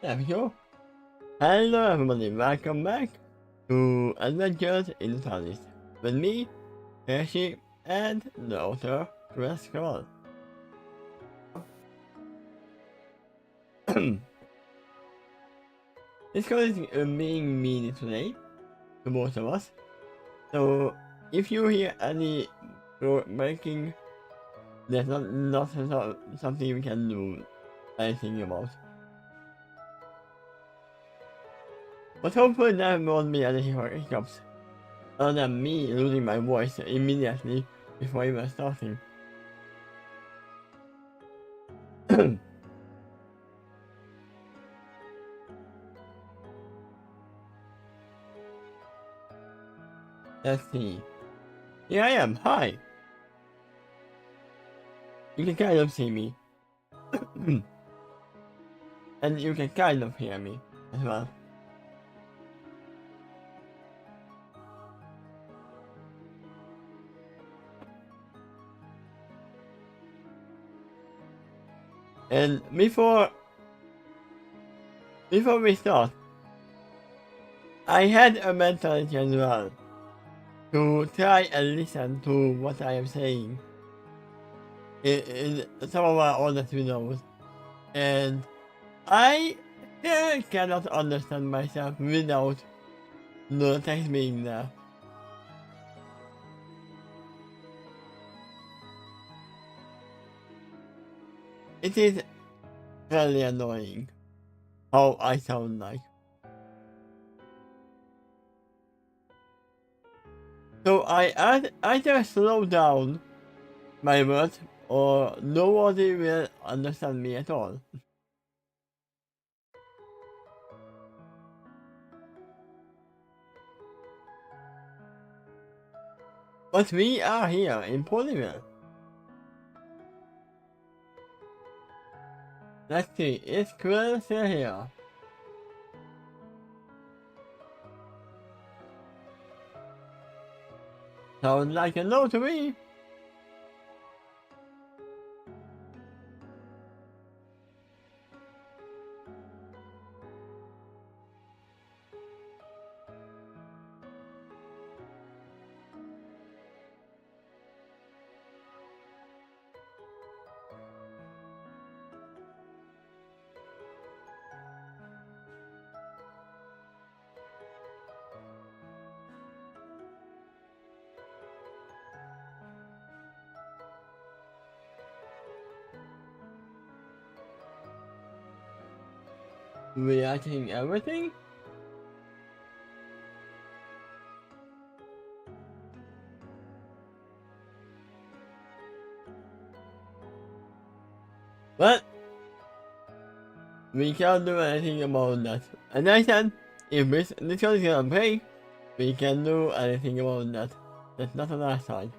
There we go. Hello everybody, welcome back to Adventures in TARDIS with me, Hershey, and the author, Quill. This call is being mean today to both of us, so if you hear any breaking, there's not something we can do anything about. But hopefully there won't be any hiccups, other than me losing my voice immediately before even starting. Let's see. Here I am, hi! You can kind of see me. And you can kind of hear me as well. And before we start, I had a mentality as well to try and listen to what I am saying in some of my other videos, and I still cannot understand myself without the text being there. It is really annoying how I sound like. So I either slow down my words or nobody will understand me at all. But we are here in Polymer. Let's see, is Quill still here? Sounds like a no to me. Reacting everything? But we can't do anything about that. And I said, if this one is gonna break, we can do anything about that. That's not on our side.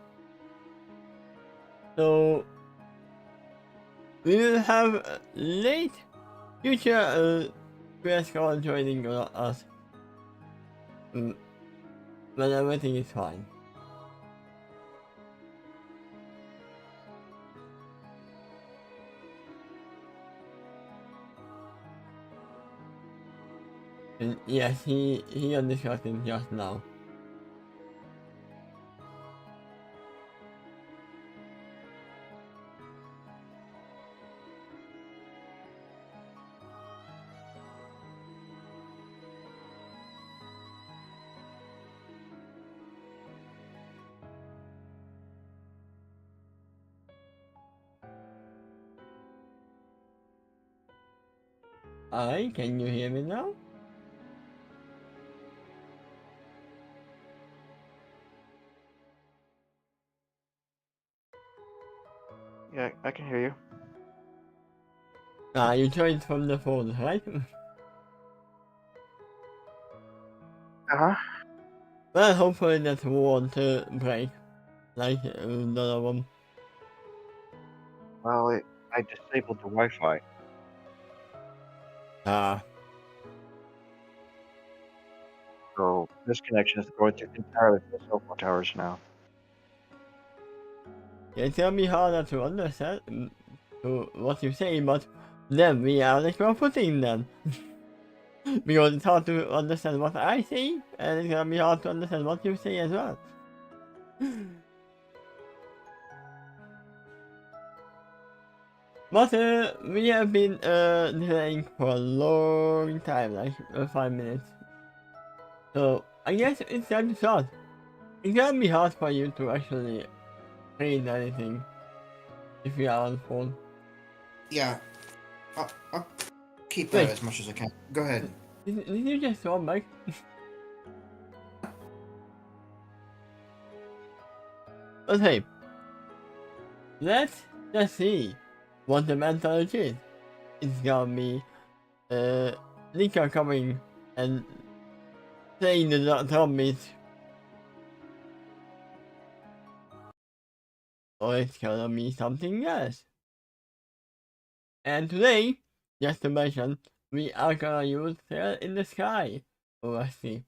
So we will have late future press call joining us when everything is fine. And yes, he discussing just now. Hi, can you hear me now? Yeah, I can hear you. You joined from the phone, right? Uh-huh. Well, hopefully that won't break, like none of them. Well, I disabled the Wi-Fi. So this connection is going through entirely the cell phone towers now. It's gonna be harder to understand to what you say, but then we are like we're putting them. Because it's hard to understand what I say, and it's gonna be hard to understand what you say as well. But we have been delaying for a long time, like 5 minutes. So I guess it's time to start. It's gonna be hard for you to actually read anything if you are on phone. Yeah, I'll keep that Wait. as much as I can. Go ahead. Did you just throw back? Okay. Let's just see what the mentality is. It's gonna be Nika coming and saying the zombies. Or it's gonna be something else. And today, just to mention, we are gonna use Sail in the Sky. Oh, let's see.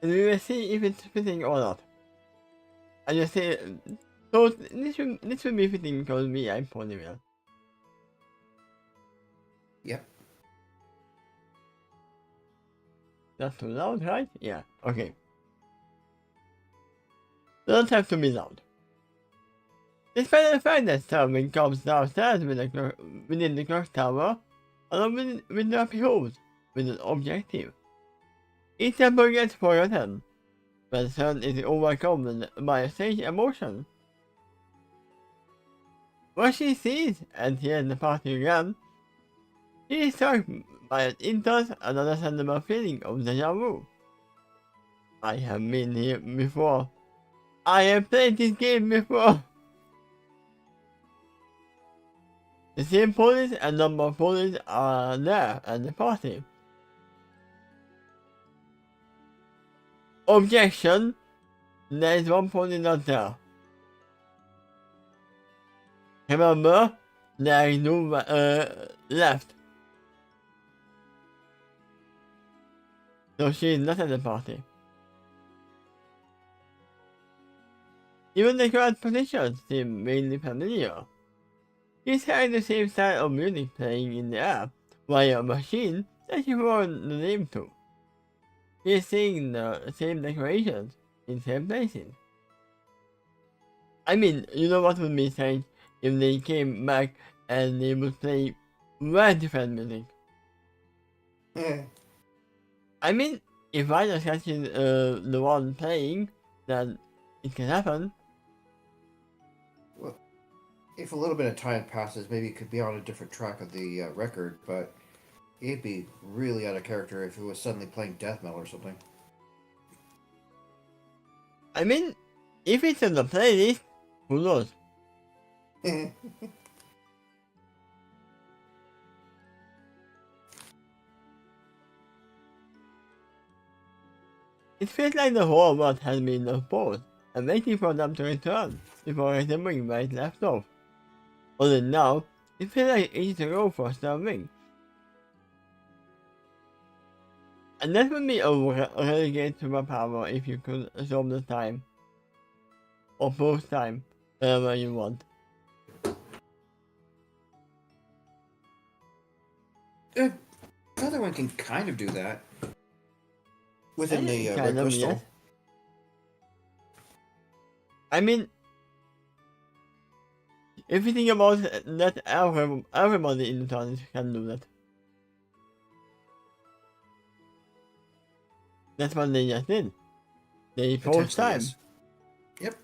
And we will see if it's fitting or not. I just say, so this will be fitting because we are Ponyville. Yep. That's too loud, right? Yeah, okay. Don't have to be loud. Despite the fact that Starwing comes downstairs within the clock tower, along with the behold, with an objective. Each temple gets forgotten, but Sun is overcome by a strange emotion. When she sees and hears the party again, she is struck by an intense and understandable feeling of deja vu. I have been here before. I have played this game before. The same police and number of police are there at the party. Objection! There is one police not there. Remember, there is no left. So she is not at the party. Even the crowd positions seem mainly familiar. She's hearing the same style of music playing in the air, while a machine that she wrote the name to. She is seeing the same decorations in same places. I mean, you know what would be strange if they came back and they would play very different music. I mean, if I just catch the one playing, then it can happen. Well, if a little bit of time passes, maybe it could be on a different track of the record, but it'd be really out of character if it was suddenly playing death metal or something. I mean, if it's on the playlist, who knows? It feels like the whole world has been on pause and waiting for them to return before remembering where it left off. Only now, it feels like it's a go for Starwing. And that would be a relegate superpower if you could solve the time. Or post time, wherever you want. The other one can kind of do that. Within the red crystal. Yes. I mean, if you think about that, everybody in the TARDIS can do that. That's what they just did. They post time. Yes. Yep.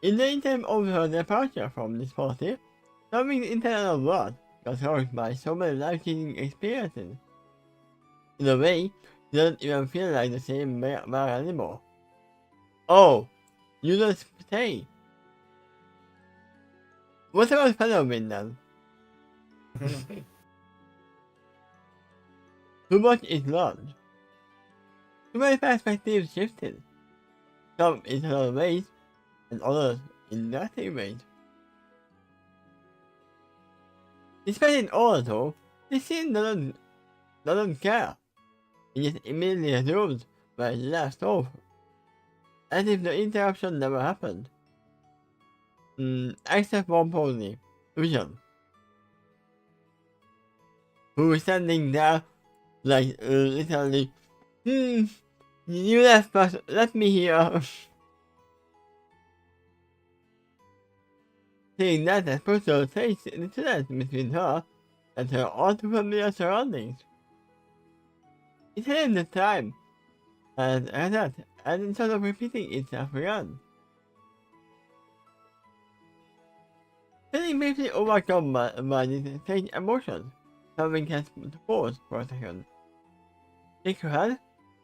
In the interim of her departure from this party, Starwing's internal world got rocked by so many life-changing experiences. In a way, it doesn't even feel like the same Mare anymore. Oh, you don't say. What about Fellowwind then? Too much is learned. Too many perspectives shifted. Some in subtle ways, and others in negative ways. Despite it all though, this scene doesn't care. It just immediately assumes where it left off, as if the interruption never happened. except one pony, Vision, who is standing there, like, literally, you left, but let me here. Seeing that, I put a face in the internet between her and her unfamiliar surroundings. It had the time, and at that, and instead of repeating itself again. Feeling briefly overcome by these strange emotions, something has to pause for a second. Shake her head,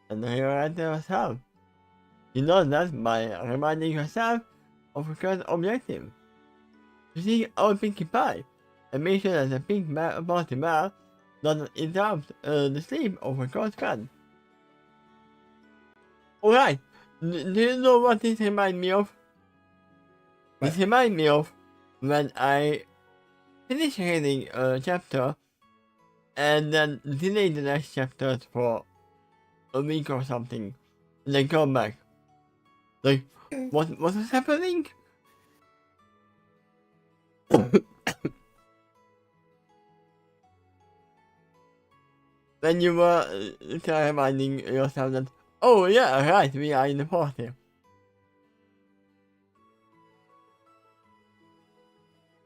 and realize herself. She knows that by reminding herself of her current objective. To see our Pinkie Pie, and make sure that the pink party map doesn't interrupt the sleep of her close friend. Alright, do you know what this reminds me of? This reminds me of when I finish reading a chapter and then delay the next chapters for a week or something, and then come back. Like, what is happening? When you were reminding yourself that, oh yeah, right, we are in the party.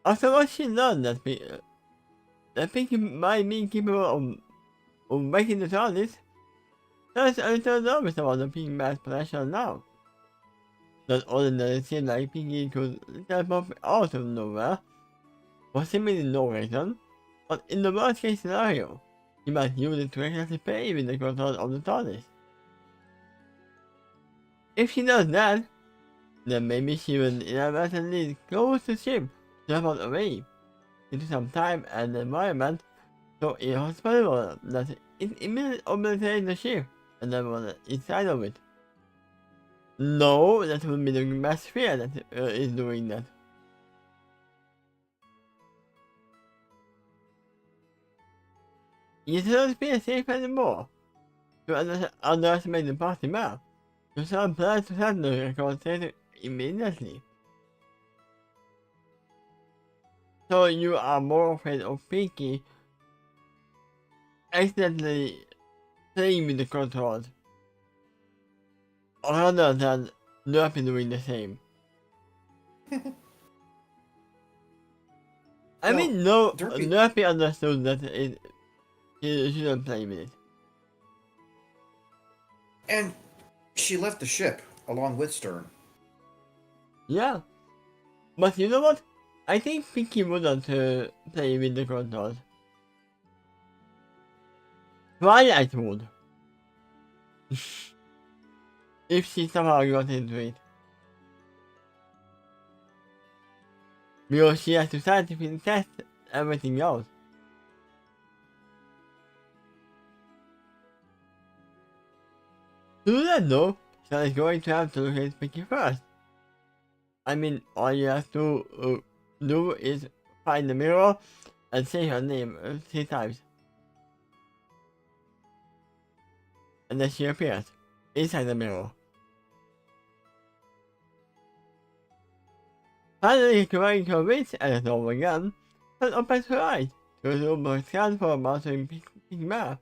Afterwards, she learned that Pinkie might be capable of making the TARDIS. There's a little nervous about the Pink Man's potential now. Not ordinarily seemed like Pinkie could teleport out of nowhere, for seemingly no reason, but in the worst case scenario, he might use it to recklessly play with the control of the TARDIS. If she does that, then maybe she will inadvertently close the ship to teleport away into some time and environment so inhospitable that it immediately obliterates the ship and everyone inside of it. No, that would be the mass fear that is doing that. It doesn't feel safe anymore to underestimate the party map. So some plans to handle the conversation immediately. So you are more afraid of Pinkie accidentally playing with the controls, rather than Nerpy doing the same. I Well, mean, no, Derpy- Nerpy understood that he shouldn't play with it. And she left the ship along with Stern. Yeah. But you know what? I think Pinkie wouldn't play with the controls. Twilight would. If she somehow got into it. Because she has to scientifically test everything else. To do that though, she's going to have to locate Pinkie first. I mean, all you have to do is find the mirror and say her name 3 times. And then she appears inside the mirror. Finally recovering her wits and it's over again, and opens her eyes to resume her scan for a mountain pink map.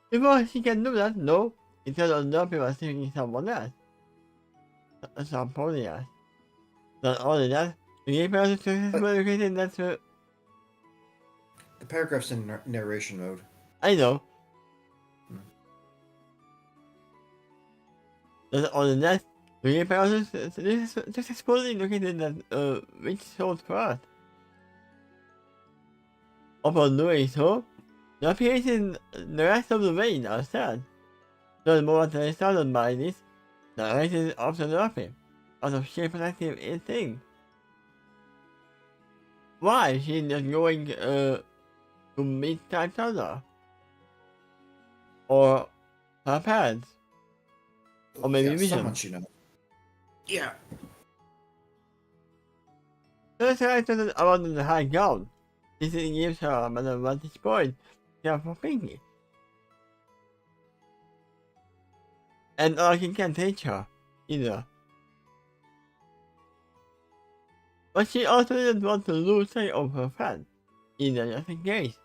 Before she can do that, no, instead of Nerpy was thinking someone else. Somebody else. Not only that, the game has successfully located that The paragraph's in narration mode. I know. Not only that, the game has successfully located that which sold first. Upon doing so, the appearances the rest of the way are sad. So the moment they started by this, the race is often dropping, out of sheer protective instinct. Why she's just going to meet time traveler? Or her parents? Or maybe yeah, Vision? someone she knows. Yeah. So the character doesn't abandon the high ground. This gives her another vantage point here for Pinkie. And Arkin can't reach her, either. but she also didn't want to lose sight of her friend, either just in case.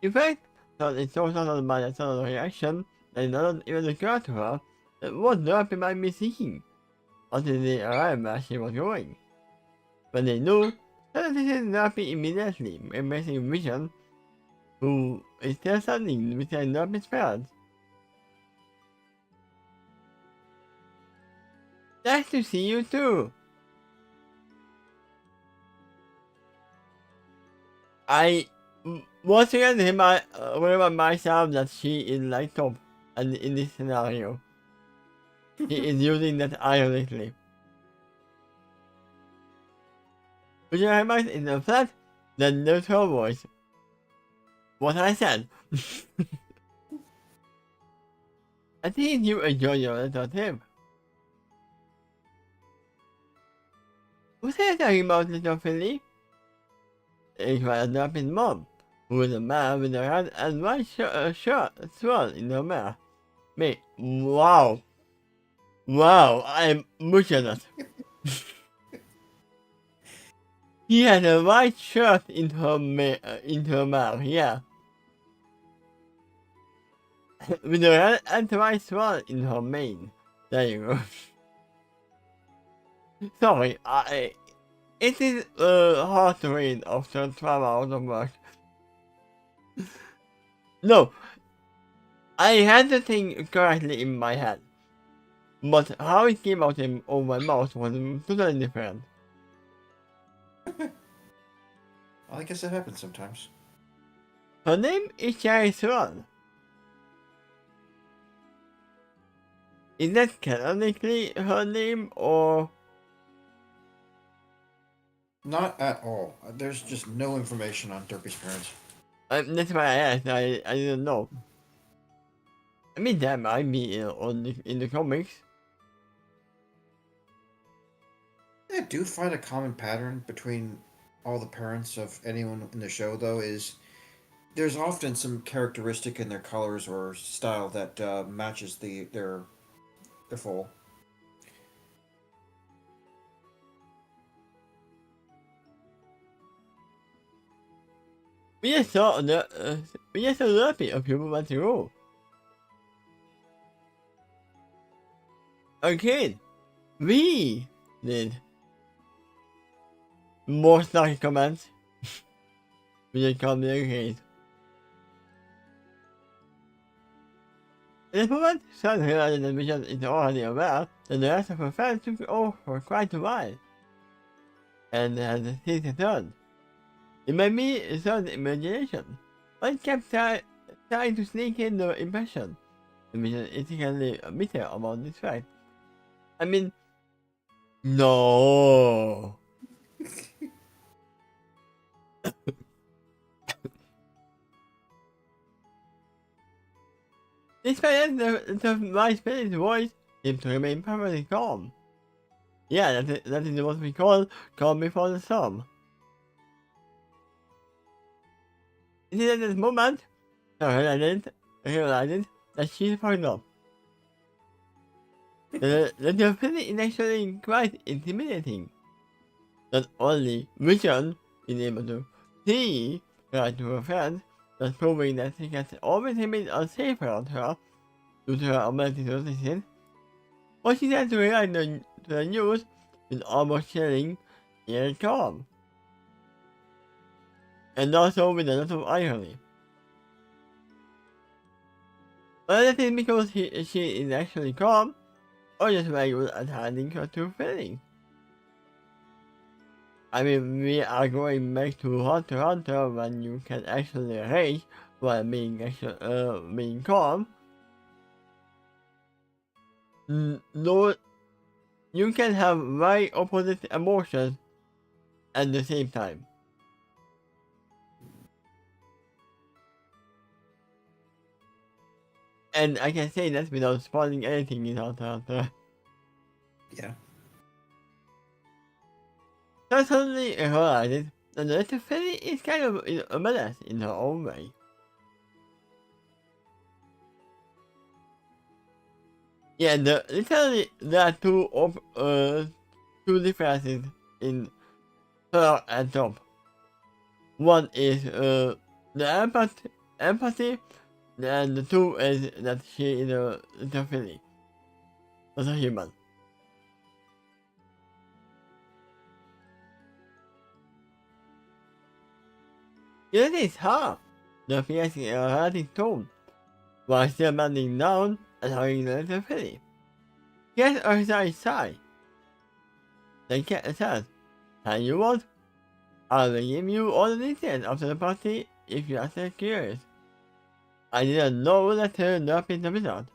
In fact, thought it so startled by the sudden reaction that it did not even occur to her that what Derpy might be seeking until they arrived where she was going. When they knew, Suddenly sees Derpy immediately, embracing Vision, who is still standing beside Derpy's parents. Nice to see you too! I once again remind myself that she is like top, and in this scenario, he is using that ironically. Which reminds in the fact that the her voice. What I said. I think you enjoy your little tip. Who said talking about little Philly? It was Derpy's mom, who was a man with a red and white shirt swirl in her mouth. Me, wow. Wow, I'm motionless. He had a white shirt in her mouth, yeah. With a red and white swirl in her mane. There you go. Sorry, it is hard to read after 12 hours of work. No, I had the thing correctly in my head, but how it came out of my mouth was totally different. I guess it happens sometimes. Her name is Cherry Swan. Is that canonically her name, or...? Not at all. There's just no information on Derpy's parents. That's why I asked, I didn't know. I mean, that might be in the comics. I do find a common pattern between all the parents of anyone in the show, though, is there's often some characteristic in their colors or style that matches their full. We just saw Derpy a few months ago. Okay, we did. More snarky comments. We just communicate. In this moment, Sun realized that Vision is already aware that the rest of her friends took off for quite a while, and had seen the turn. It might be Sun's imagination, but it kept trying to sneak in the impression. The Vision instinctively bitter about this fact. I mean, no. Despite the my spirit's voice seems to remain perfectly calm. Yeah, that is what we call calm before the storm. It is at this moment I realized that she's fucked up. The feeling is actually quite intimidating. Not only Vision is able to see right to her friends, thus proving that she has always remained unsafe around her due to her ability to listen, but she had to react to the news with almost chilling ear calm. And also with a lot of irony. Whether it is because she is actually calm, or just very good at hiding her true feelings. I mean, we are going back to Hunter when you can actually rage while being being calm. No, you can have very opposite emotions at the same time. And I can say that without spoiling anything in Hunter. Yeah. So suddenly I realized that the little fairy is kind of a menace in her own way. Yeah, literally there are two differences in her and top. One is the empathy, and the two is that she is a little silly, as a human. It is her, the fierce erratic tone, while still bending down and hugging a little silly. Yes, or side. Then Cat says, "Can you want? I will give you all the details after the party if you are still curious." I didn't know that turned up in the wizard.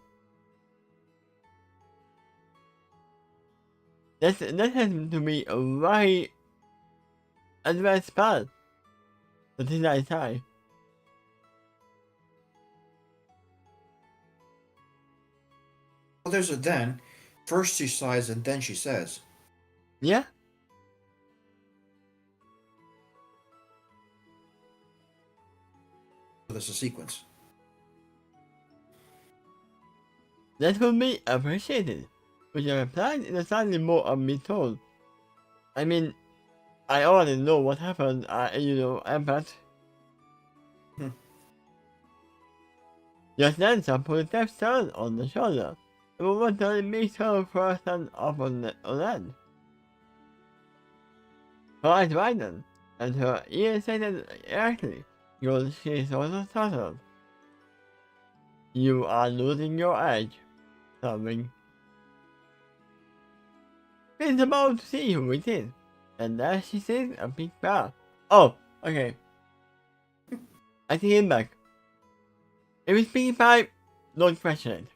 That has to be a very advanced spell. That is I say. Well, there's a then. First she sighs and then she says. Yeah? So there's a sequence. That would be appreciated. But your reply is slightly more of me told. I mean, I already know what happened, but... Just then some put a deaf turn on the shoulder. It was only makes her first stand up on end. Her eyes widened, and her ears stated erectly, because she saw the startled. "You are losing your edge," sobbing. She's about to see who it is, and there she sees a big bear. Oh, okay. I take it back. If it's Piggy Pie, don't question it.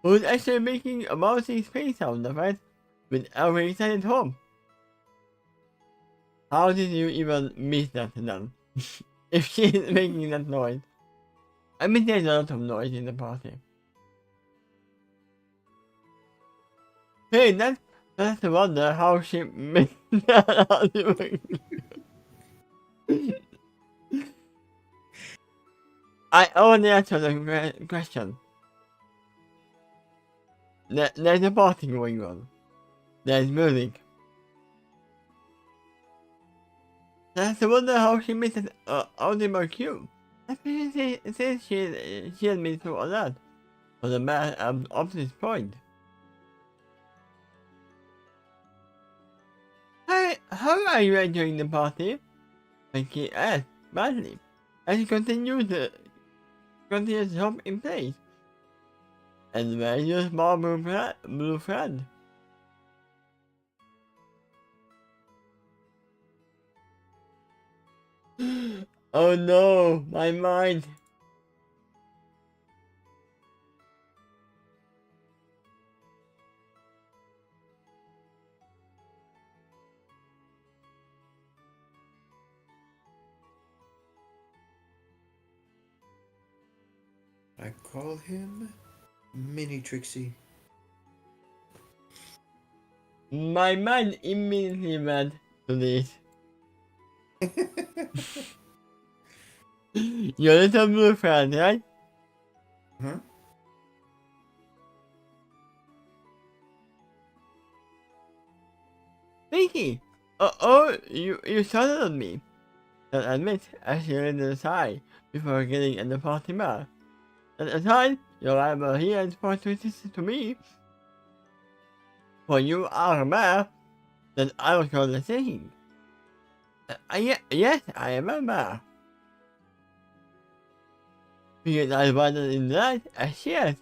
Who's actually making a mousy space sound effect with every excited home? How did you even miss that then? If she's making that noise. I mean, there's a lot of noise in the party. Hey, that's the wonder how she made that out. I only answered the question. There's a party going on. There's music. That's the wonder how she missed an audible cue. Especially since she had been so alert for the man up to this point. How are you enjoying the party? Becky asked badly, as she continued to hop in place. And where's your small blue friend? Oh no, my mind. I call him Mini Trixie. My mind immediately went to this. Your little blue friend, right? Huh? Vicky! You startled me. I'll admit, as she laid aside before getting in the party bar. At the time, your arrival here is fortuitous to me. For you are a bear, that I was only thinking. Yes, I am a bear. Because I wandered in the night as she asked.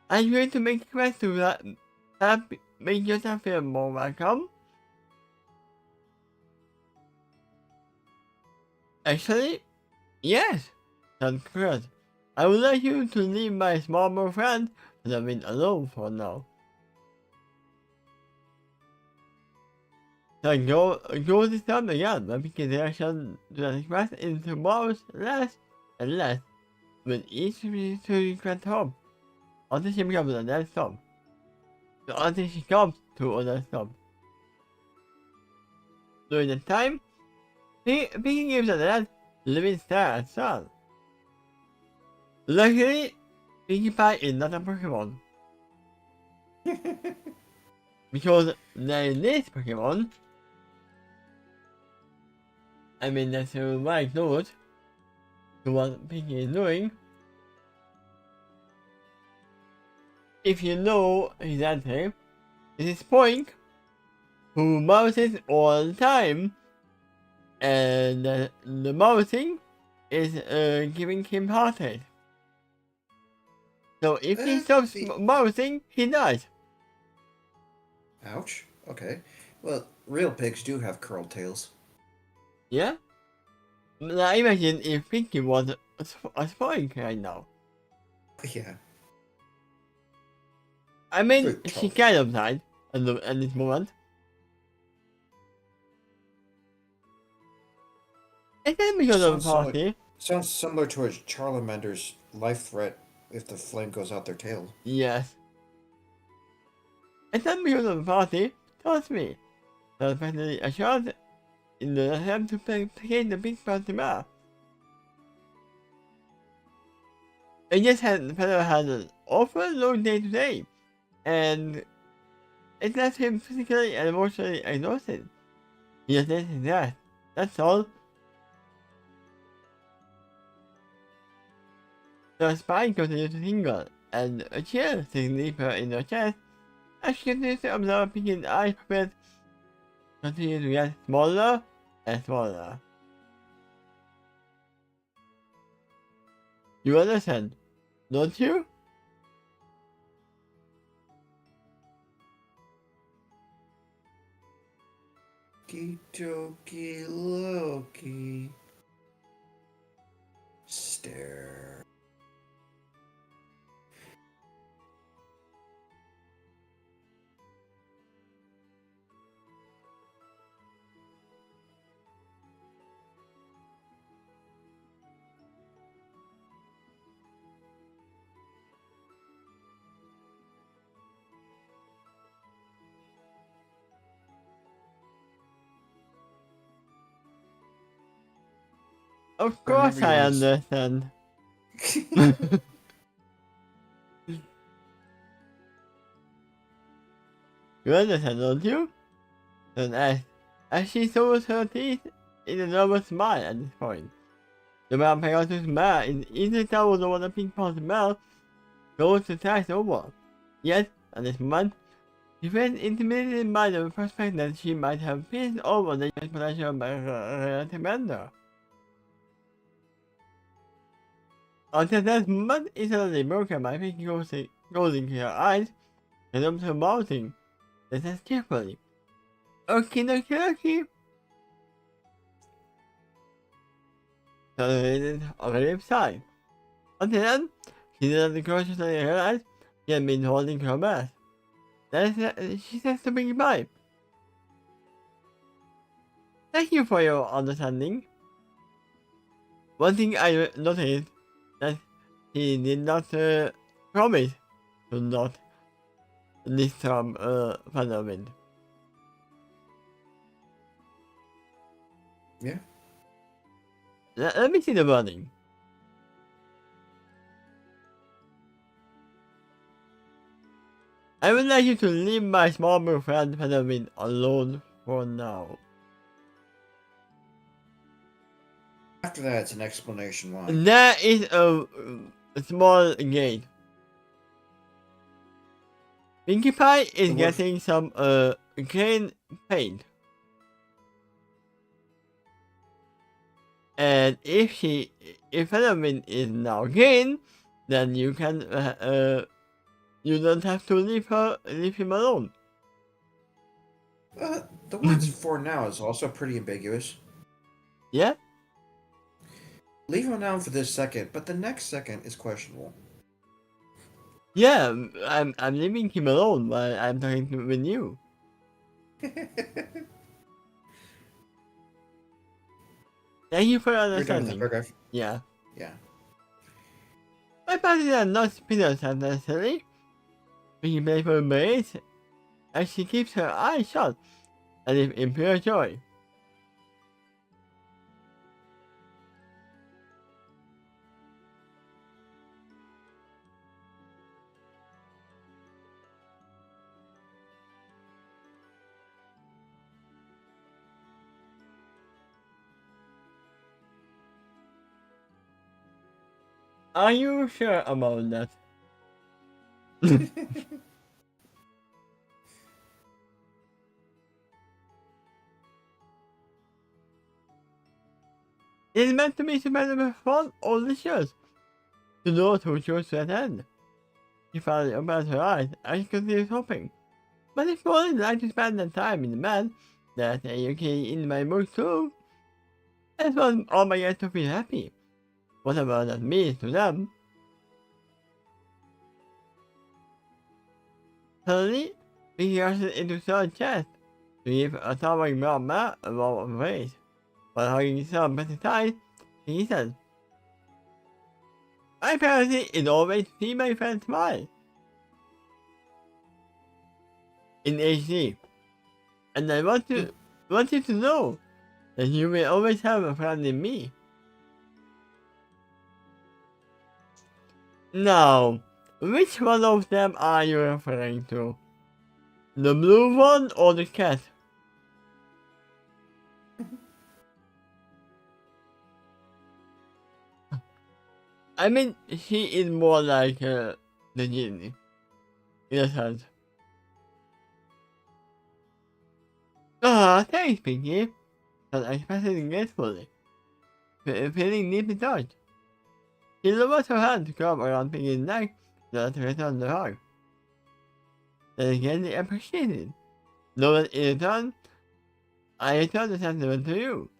I'm going to make a quest to make yourself feel more welcome. Actually, yes, that's correct. I would like you to leave my small boy friend and I've been alone for now. So go this time again, but because the action to the request into balls less and less with each request home until she becomes a dead stop. So until she comes to a dead stop. During the time, Piggy gives a dead living stare at Sun. Luckily, Pinkie Pie is not a Pokemon. Because there is this Pokemon, I mean that's a right note to what Pinkie is doing. If you know his answer, it is Point, who mouses all the time, and the mousing is giving him heartache. So if he stops mousing, he dies. Ouch. Okay. Well, real pigs do have curled tails. Yeah? Now imagine if Pinkie was a Spoink right now. Yeah. I mean, Fruit she troll. kind of died at this moment. It's not because of a party. Sounds similar to a Charlamander's life threat if the flame goes out their tail. Yes. It's not because of a party, trust me. There's definitely a shot in the attempt to placate the big party map. It just had Pedro had an awful long day today, and it left him physically and emotionally exhausted. He just did that. That's all. The spine continues to tingle, and a chill sinks deeper in her chest as she continues to observe Pinkie's eyes pupils continue to get smaller and smaller. You understand, don't you? Okie Loki. Stare. Of course I understand. You understand, don't you? Don't ask. As she shows her teeth in a nervous smile at this point. The man Pegasus smile is easily double the one the pink paws smell goes to tax over. Yet, at this moment, she feels intimidated by the prospect that she might have pierced over the potential by her commander. Until that moment is suddenly broken by Pinkie closing her eyes and observing mouthing. This is carefully. Okie dokie dokie. Tolerated on the left side. Until then, she didn't consciously realize she had been holding her breath. Then she says to Pinkie Pie, "Thank you for your understanding." One thing I noticed that he did not promise to not disturb Thunderwind. Yeah. Let me see the wording. I would like you to leave my small blue friend Thunderwind alone for now. After that, it's an explanation why. There is a small gate. Pinkie Pie is getting some green paint. And if Thunderwind is now green, then you can you don't have to leave him alone. The words "for now" is also pretty ambiguous. Yeah? Leave him alone for this second, but the next second is questionable. Yeah, I'm leaving him alone while I'm talking with you. Thank you for understanding. Yeah. Yeah. My parties are not spinners necessarily. Being playful embrace as she keeps her eyes shut as if in pure joy. Are you sure about that? It's meant to be super fun or delicious to those who choose to attend. She finally opened her eyes and she continued shopping. But if you only like to spend the time in the bed, that's okay in my book too. That's what all my guests to feel happy. Whatever that means to them. Suddenly, he rushed into Sir's chest to give a towering brown man a roll of praise. While hugging Sir beside, he said, my priority is always to see my friends smile. In HD. And I want you to know that you will always have a friend in me. Now, which one of them are you referring to? The blue one or the cat? I mean, she is more like the genie, in a sense. Ah, thanks, Pinky. Said I expressed gratefully, feeling deeply touched. She lowered her hand to curve around Pinky's neck, not to return the hug. Then again, they appreciated. Knowing in return, I returned the sentiment to you.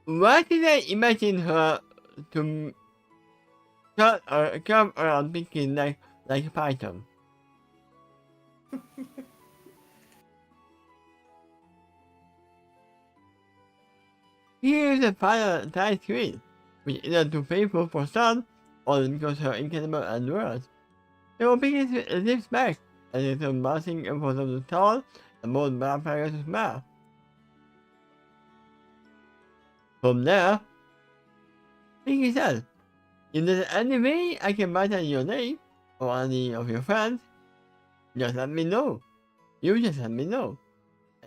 Why did I imagine her to curve around Pinky's neck like a python? Here is a final tight screen, which is either too painful for some, or because her incredible endurance. They will begin to lips back, and it's bouncing in front of the tall and most vampires to smile. From there, Pinky said, if there's any way I can brighten your day, or any of your friends, just let me know. You just let me know.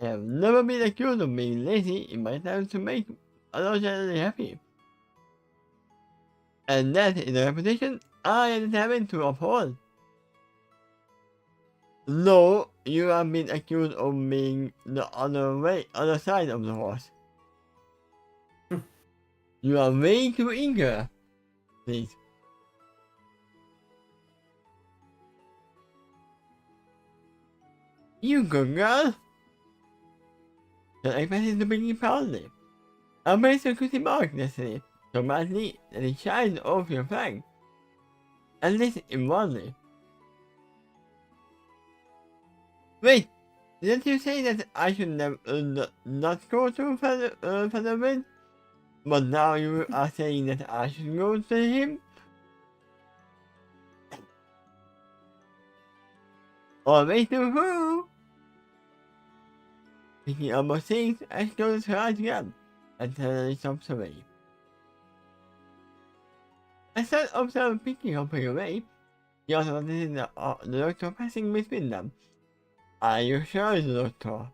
I have never been accused of being lazy in my time to make others generally happy. And that is a reputation I am determined to uphold. No, you have been accused of being the other side of the horse. You are way too eager. Please. You good girl. Then I pressed to begin proudly. I placed a cutie mark destiny so madly that it shines off your flag. And this inwardly. Wait, didn't you say that I should never not go to Featherwind? But now you are saying that I should go to him? Always to who? Thinking almost things, I closed her eyes again, and suddenly stopped away. I started observing Pinky hopping away. He also noticed the doctor passing between them. Are you sure, doctor?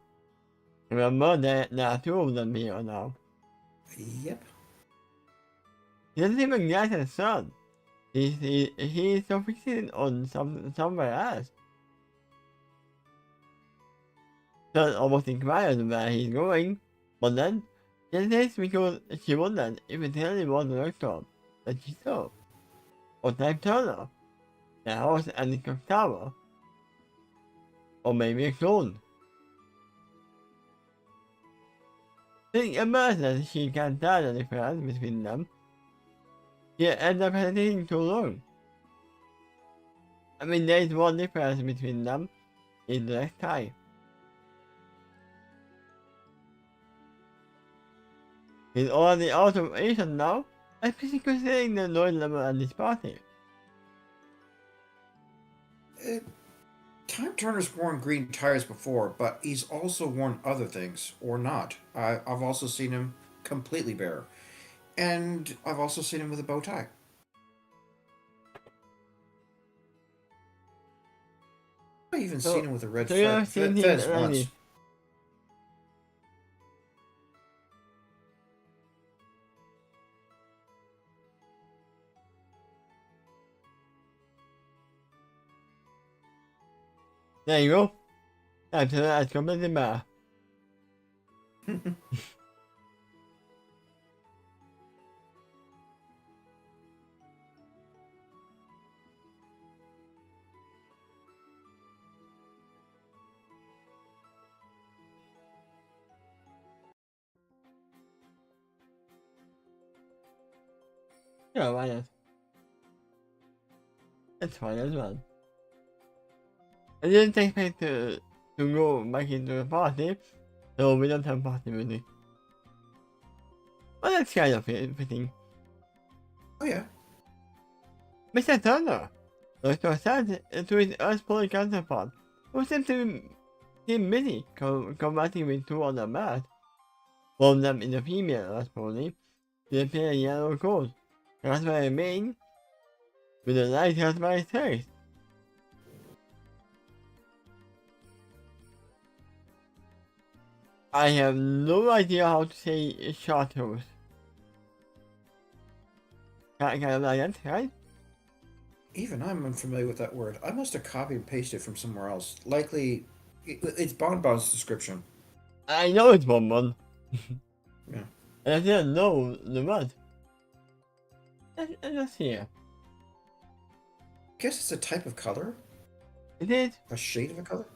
Remember that there are two of them here now. Yep. He doesn't even glance at the sun. He is so fixated on somewhere else. Sun almost inquired where he's going, but then, just this because she wondered if it really was the doctor that she saw. Or Time Turner, the house and the clock tower. Or maybe a clone. Think about that she can't tell the difference between them. She ends up hesitating too long. I mean, there is one difference between them, is the next time. He's already out of Asian now, especially considering the noise level at this party. Time Turner's worn green tires before, but he's also worn other things, or not. I've also seen him completely bare. And I've also seen him with a bow tie. I've even So- seen him with a red so you've seen him fez like once. this. There you go. That's completely better. Yeah, why not? That's fine as well. I didn't expect to go back into the party, so we don't have party music. Well, that's kind of fitting. Oh yeah. Mr. Turner, Dr. Sad to his Earth-Polar counterpart, who seems to be busy combating with two other bats. One of them is a female Earth-Polar, with a pale yellow coat, cast by a mane, with a light cast by his face. I have no idea how to say chartreuse. Kind of like that, right? Even I'm unfamiliar with that word. I must have copied and pasted from somewhere else. Likely, it's Bonbon's description. I know it's Bonbon. Yeah. And I didn't know the word. Let's see here. Guess it's a type of color, It is. a shade of a color.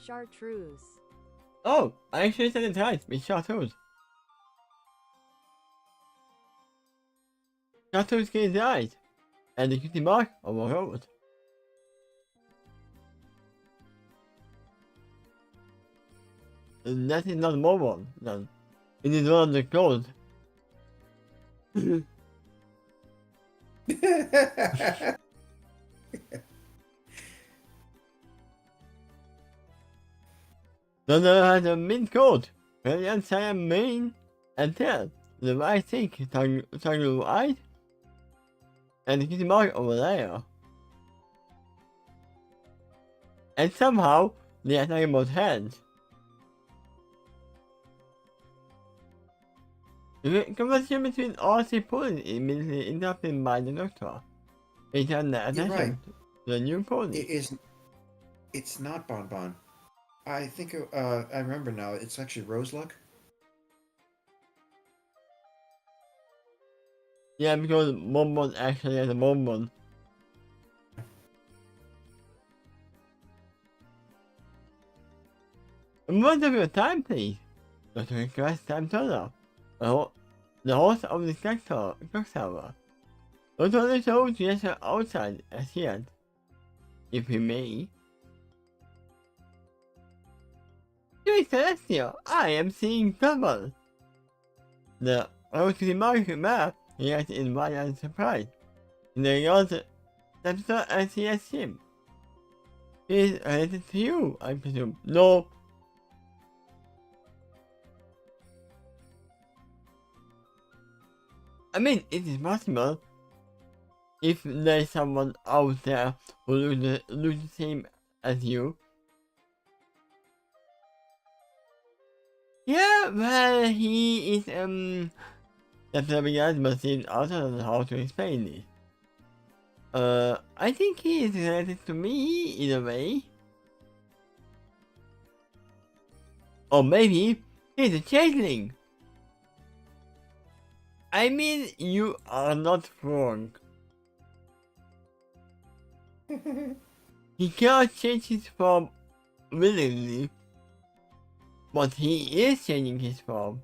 Chartreuse. Oh, I actually said it right. It's chartreuse. Chartreuse is right. And the cutie mark of a robot. And that is not mobile, then. It is one of the clothes. Thunder has a mint coat, very inside mane and tail, the white thick triangular eyes, and the kitty mark over there. And somehow, they are talking about hands. The conversation between all three ponies is immediately interrupted by the doctor. He turned their You're attention right. to the new pony. It is. It's not Bonbon. I think I remember now. It's actually Roseluck. Yeah, because Bonbon actually has a Bonbon. What of your time, please? Dr. Request Time Turner, the host of the clock tower. Not only so, just outside as yet, if we may. Dear Celestia, I am seeing trouble. The Rotary Market map reacted in violent surprise. In the regard Tempter and CS him. He is related to you, I presume. No. I mean, it is possible. If there is someone out there who looks the same as you. Yeah, well, he is, definitely guys, but seems also don't know how to explain this. I think he is related to me in a way. Or maybe he's a changeling. I mean, you are not wrong. He cannot change his form willingly, but he is changing his form.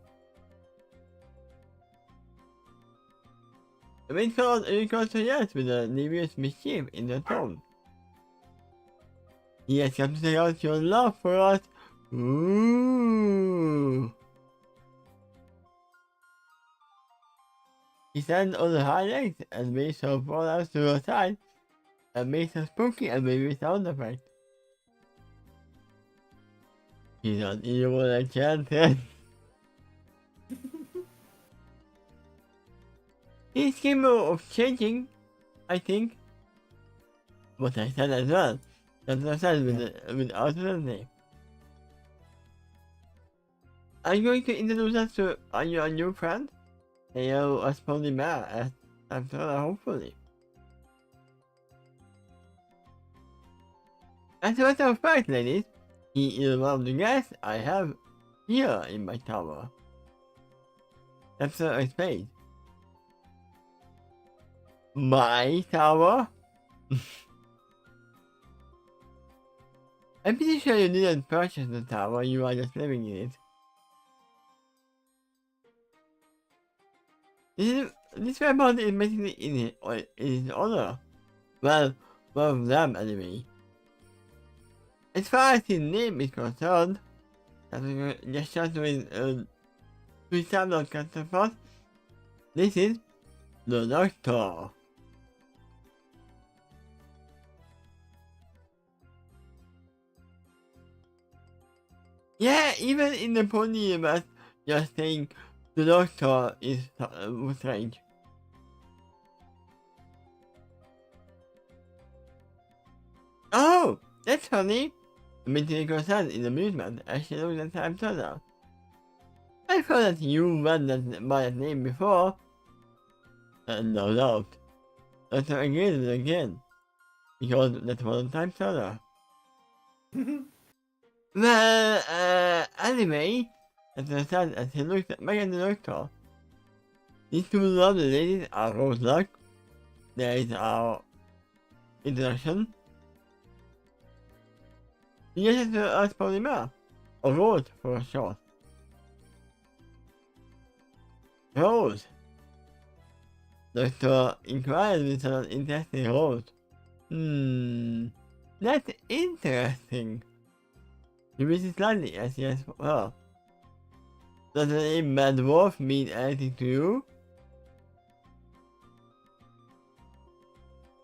The main cause reconciliates with the devious mischief in the tone. He has come to take out your love for us. Ooh. He stands on the high legs and makes her fall out to her side and makes a spooky and baby sound effect. He's not evil like Chanton. He's capable of changing, I think. What I said as well. That's what I said with alternative. Are you going to introduce us to your new friend? Hello, a Spawny Bear, after hopefully. As a matter of fact, ladies, he is one of the guests I have here in my tower. That's a spade. My tower? I'm pretty sure you didn't purchase the tower, you are just living in it. This weapon is basically in his honor. Well, one of them anyway. As far as his name is concerned, just with standard counterpart, this is the Doctor. Yeah, even in the pony universe, just saying the Doctor is strange. Oh, that's funny. The mythical sun is amusement, as she looks at time turner. I thought that you read that by that name before. No doubt. Doctor agrees with it again. Because that was a time turner. Well, anyway, as I said, as he looks at Megan the Doctor, these two lovely ladies are Rose Luck. There is our introduction. Yes, it's a polymer, or Rose for short. Rose. Doctor inquires with an interesting Rose. That's interesting. He wishes slightly as yes for her. Does the name Mad Dwarf mean anything to you?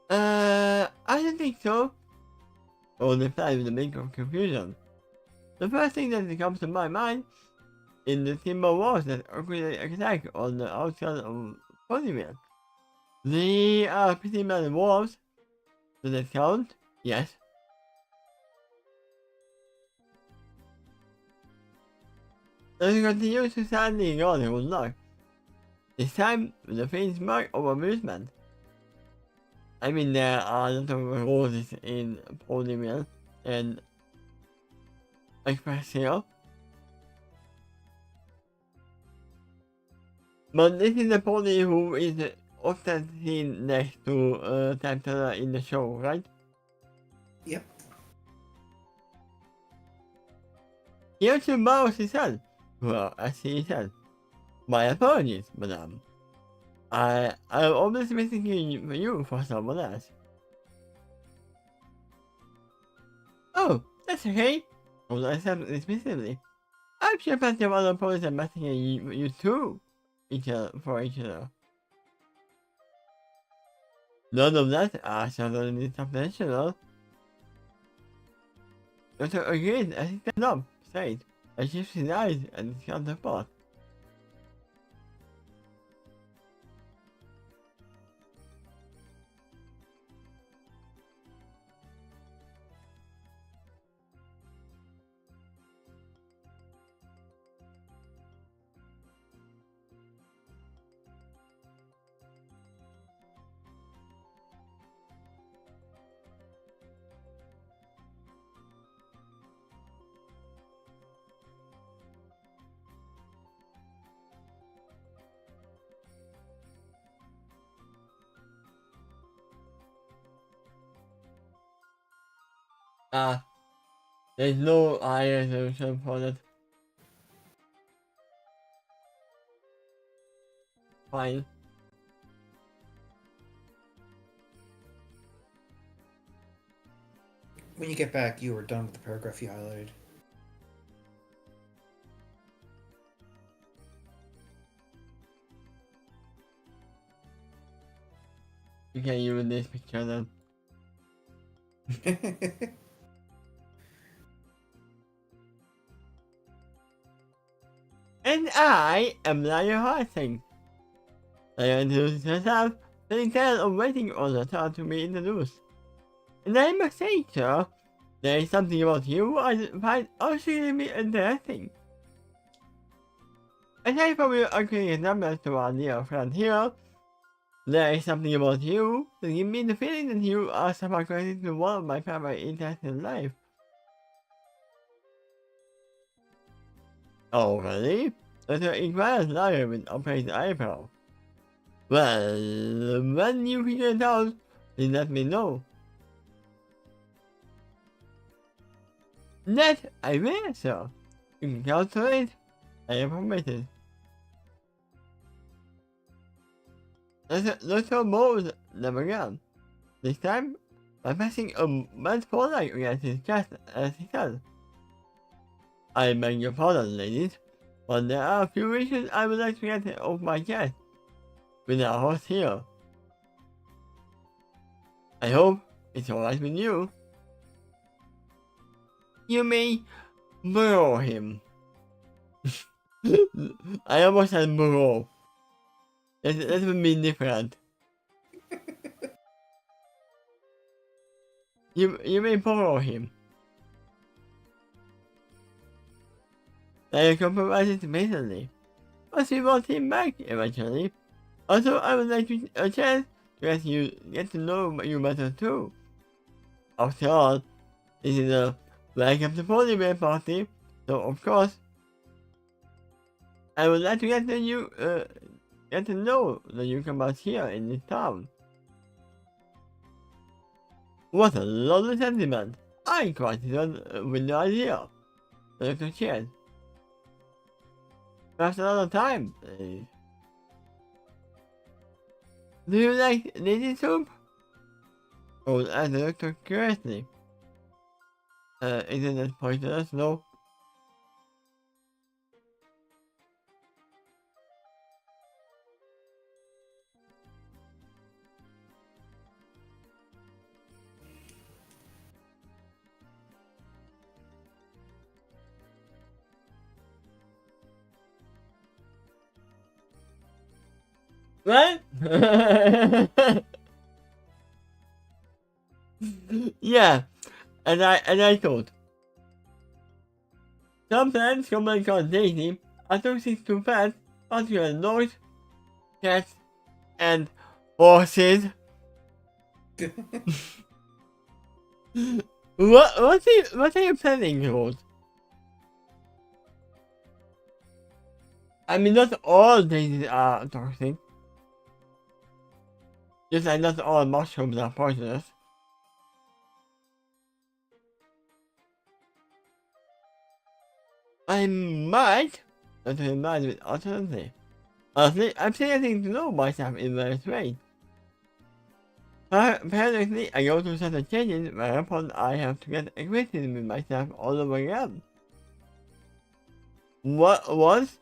I don't think so. Or replied with a bit of confusion. The first thing that comes to my mind is the symbol walls that occurred attack on the outside of Ponyville. They are pretty mad wolves. Does that count? Yes. As he continues to sadly ignore the good luck. This time with a faint smirk of amusement. I mean, there are a lot of roses in Ponyville and Express Hill. But this is the pony who is often seen next to Time Turner in the show, right? Yep. He also bows his head. Well, as he said, my apologies, madame. I'm always mistaking you for someone else. Oh, that's okay. Although I said dismissively. I'm sure plenty of other ponies are mistaking you too, for each other. None of that are certainly substantial. Doctor agrees as he stands up, straight, and shifts his eyes at his counterpart. There's no higher solution for that. Fine. When you get back, you were done with the paragraph you highlighted. You can use this picture then. And I am Liar Harding. Leia introduces herself, then instead of waiting on the child to be introduced. And I must say, sir, there is something about you I find absolutely interesting. Aside from your agreeing numbers to our dear friend here, there is something about you that gives me the feeling that you are somehow connected to one of my primary interests in life. Oh, really? Dr. inquires louder with upraised eyebrow. Well, when you figure it out, please let me know. That I will, sir. You can count on it. I am permitted. Dr. Moles never began. This time, by passing a mad light against his chest as he said, I beg your pardon, ladies, but there are a few issues I would like to get off my chest with our host here. I hope it's alright with you. You may borrow him. I almost said borrow. That would be different. You may borrow him. I compromised recently, but we want him back eventually. Also, I would like a chance to get to know you better too. After all, this is a welcome to Polymer party, so of course, I would like to get to know the newcomers here in this town. What a lovely sentiment! I quite with the idea. Dr. Cheers. Perhaps another time, please. Do you like lady soup? Oh, asked the doctor curiously. Isn't it poisonous, no? What? Yeah, and I thought. Some plants come and go daisy, others is too fast, particularly dogs, cats, and horses. What are you planning, Rose? I mean, not all daisies are toxic. Just like not all mushrooms are poisonous. I might, not to remind with alternately. Honestly, I'm still getting to know myself in various ways. Apparently, I go through certain changes whereupon I have to get acquainted with myself all over again. Once,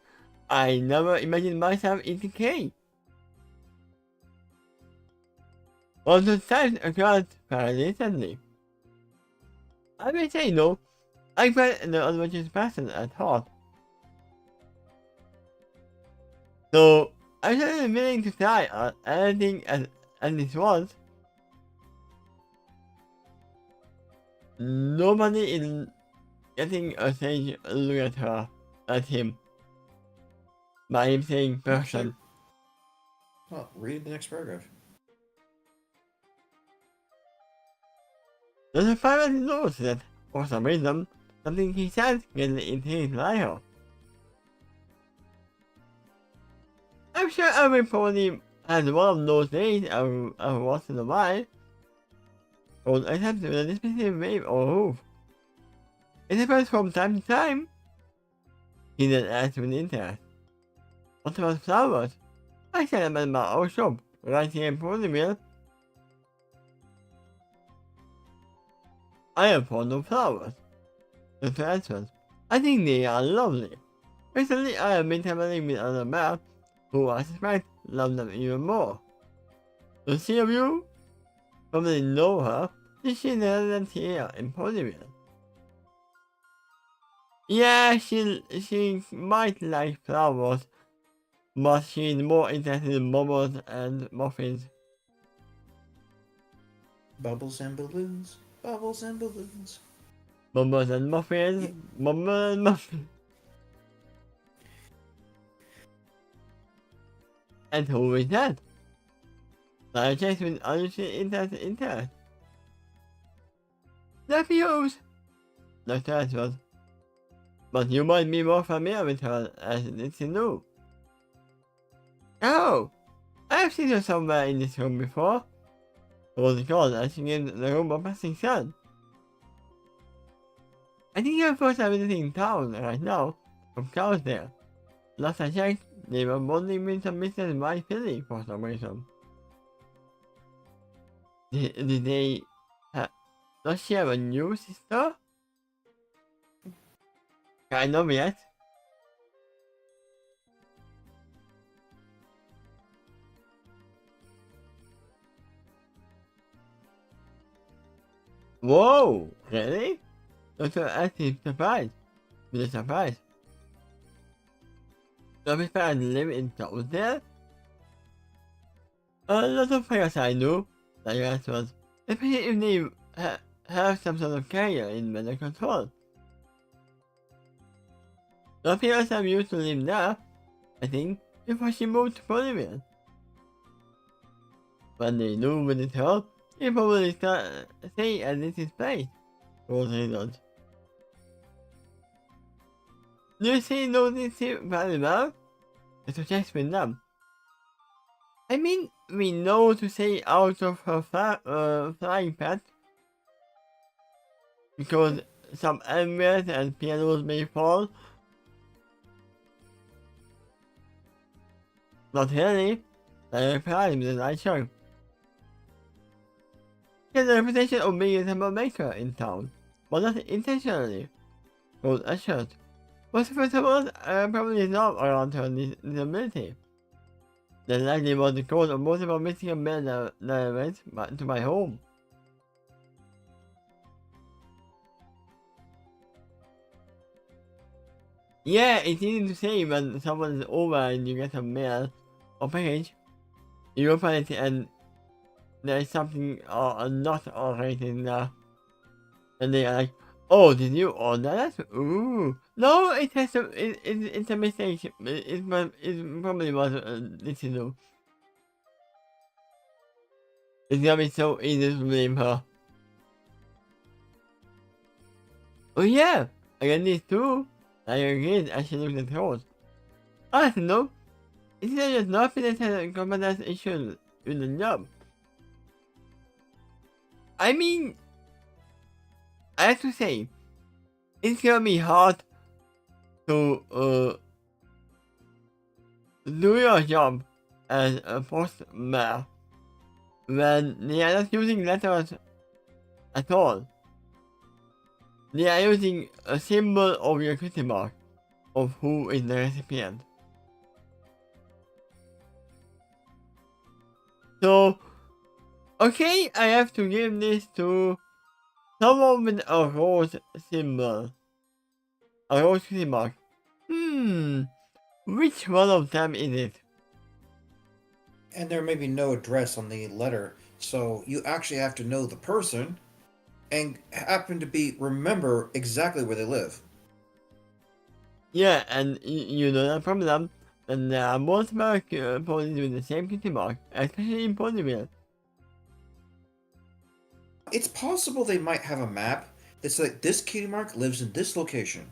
I never imagined myself eating cake. One of the times occurred fairly recently. I may say no, I'm quite an adventurous person at heart. So, I'm certainly willing to try on anything at least once. Nobody is getting a stage look at him. By him saying person. Well, read the next paragraph. The pilot knows that, for some reason, something he said gets into his life. I'm sure everybody has one of those days every once in a while. Or except with a specific wave or roof. It happens from time to time. He then asked with interest. What about flowers? I said them at my old shop, right here in Porterville. I am fond of flowers. The answer. I think they are lovely. Recently, I have been traveling with another man who I suspect love them even more. The three of you probably know her. She's a resident here in Porterville. Yeah, she might like flowers but she's more interested in bubbles and muffins. Bubbles and balloons. Bubbles and balloons. Bubbles and muffins. Yeah. Bubbles and muffins. And who is that? I checked with other interest. Nephews! No that was. But you might be more familiar with her as it's new. Oh! I've seen her somewhere in this room before. Was it called as she gives the room a passing sun? I think your first time visiting town right now from cows there. Last I checked, they were bonding with some Mrs. White Philly for some reason. Did they not share a new sister? Kind of yet. Whoa! Really? That's an active surprise. With a surprise. Some fans live in town there? A lot of players I know, like that was, especially if they have some sort of career in weather control. The players have used to live there, I think, before she moved to Bolivia. When they knew with it all, they probably stay at this place. For reasons. Do you see those very well? To check with them. I mean, we know to stay out of her flying path. Because some embers and pianos may fall. Not really. I replied with a nice show. He has a reputation of being a troublemaker in town, but not intentionally. Goes assured. Most festivals probably not around her disability. The likely was the cause of multiple missing elements to my home. Yeah, it's easy to say when someone is over and you get a mail or package. You open it and there's something not alright in there. And they are like, oh, did you order that? Ooh. No, it's a mistake. It probably was this is new. It's gonna be so easy to blame her. Oh yeah, I got these too. I agreed as she looked at hers. I don't know. It's just not finished a competence issue with the job. I mean, I have to say, it's gonna be hard to do your job as a postman when they are not using letters at all. They are using a symbol of your question mark of who is the recipient. So, okay, I have to give this to someone with a rose symbol. A rose question mark. Which one of them is it? And there may be no address on the letter, so you actually have to know the person and happen to remember exactly where they live. Yeah, and you know that problem. And there are multiple police with the same question mark, especially in Bolivia. It's possible they might have a map that's like this kitty mark lives in this location.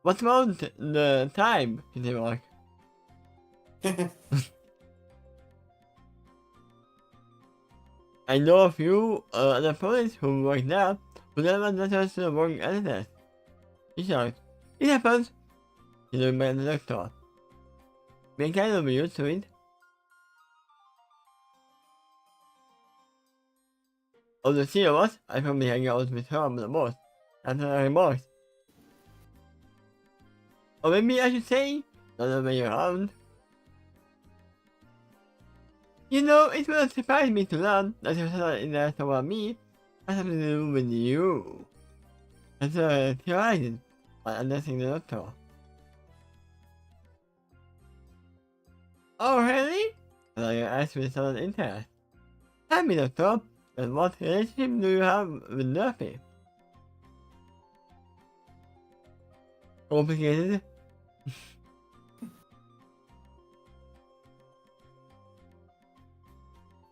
What about the time question mark? I know a few other police who work there who never noticed the wrong address. He shouted, it happens. He looked back at the doctor. We kind of used to it. Of the three of us, I probably hang out with her the most. That's her remarks. Or maybe I should say, the other way around. You know, it will surprise me to learn that you said in there about me has something to do with you. That's theorizing by addressing the doctor. Oh, really? Well, you asked with some interest. Tell me, Doctor, and what relationship do you have with Nerfy? Complicated?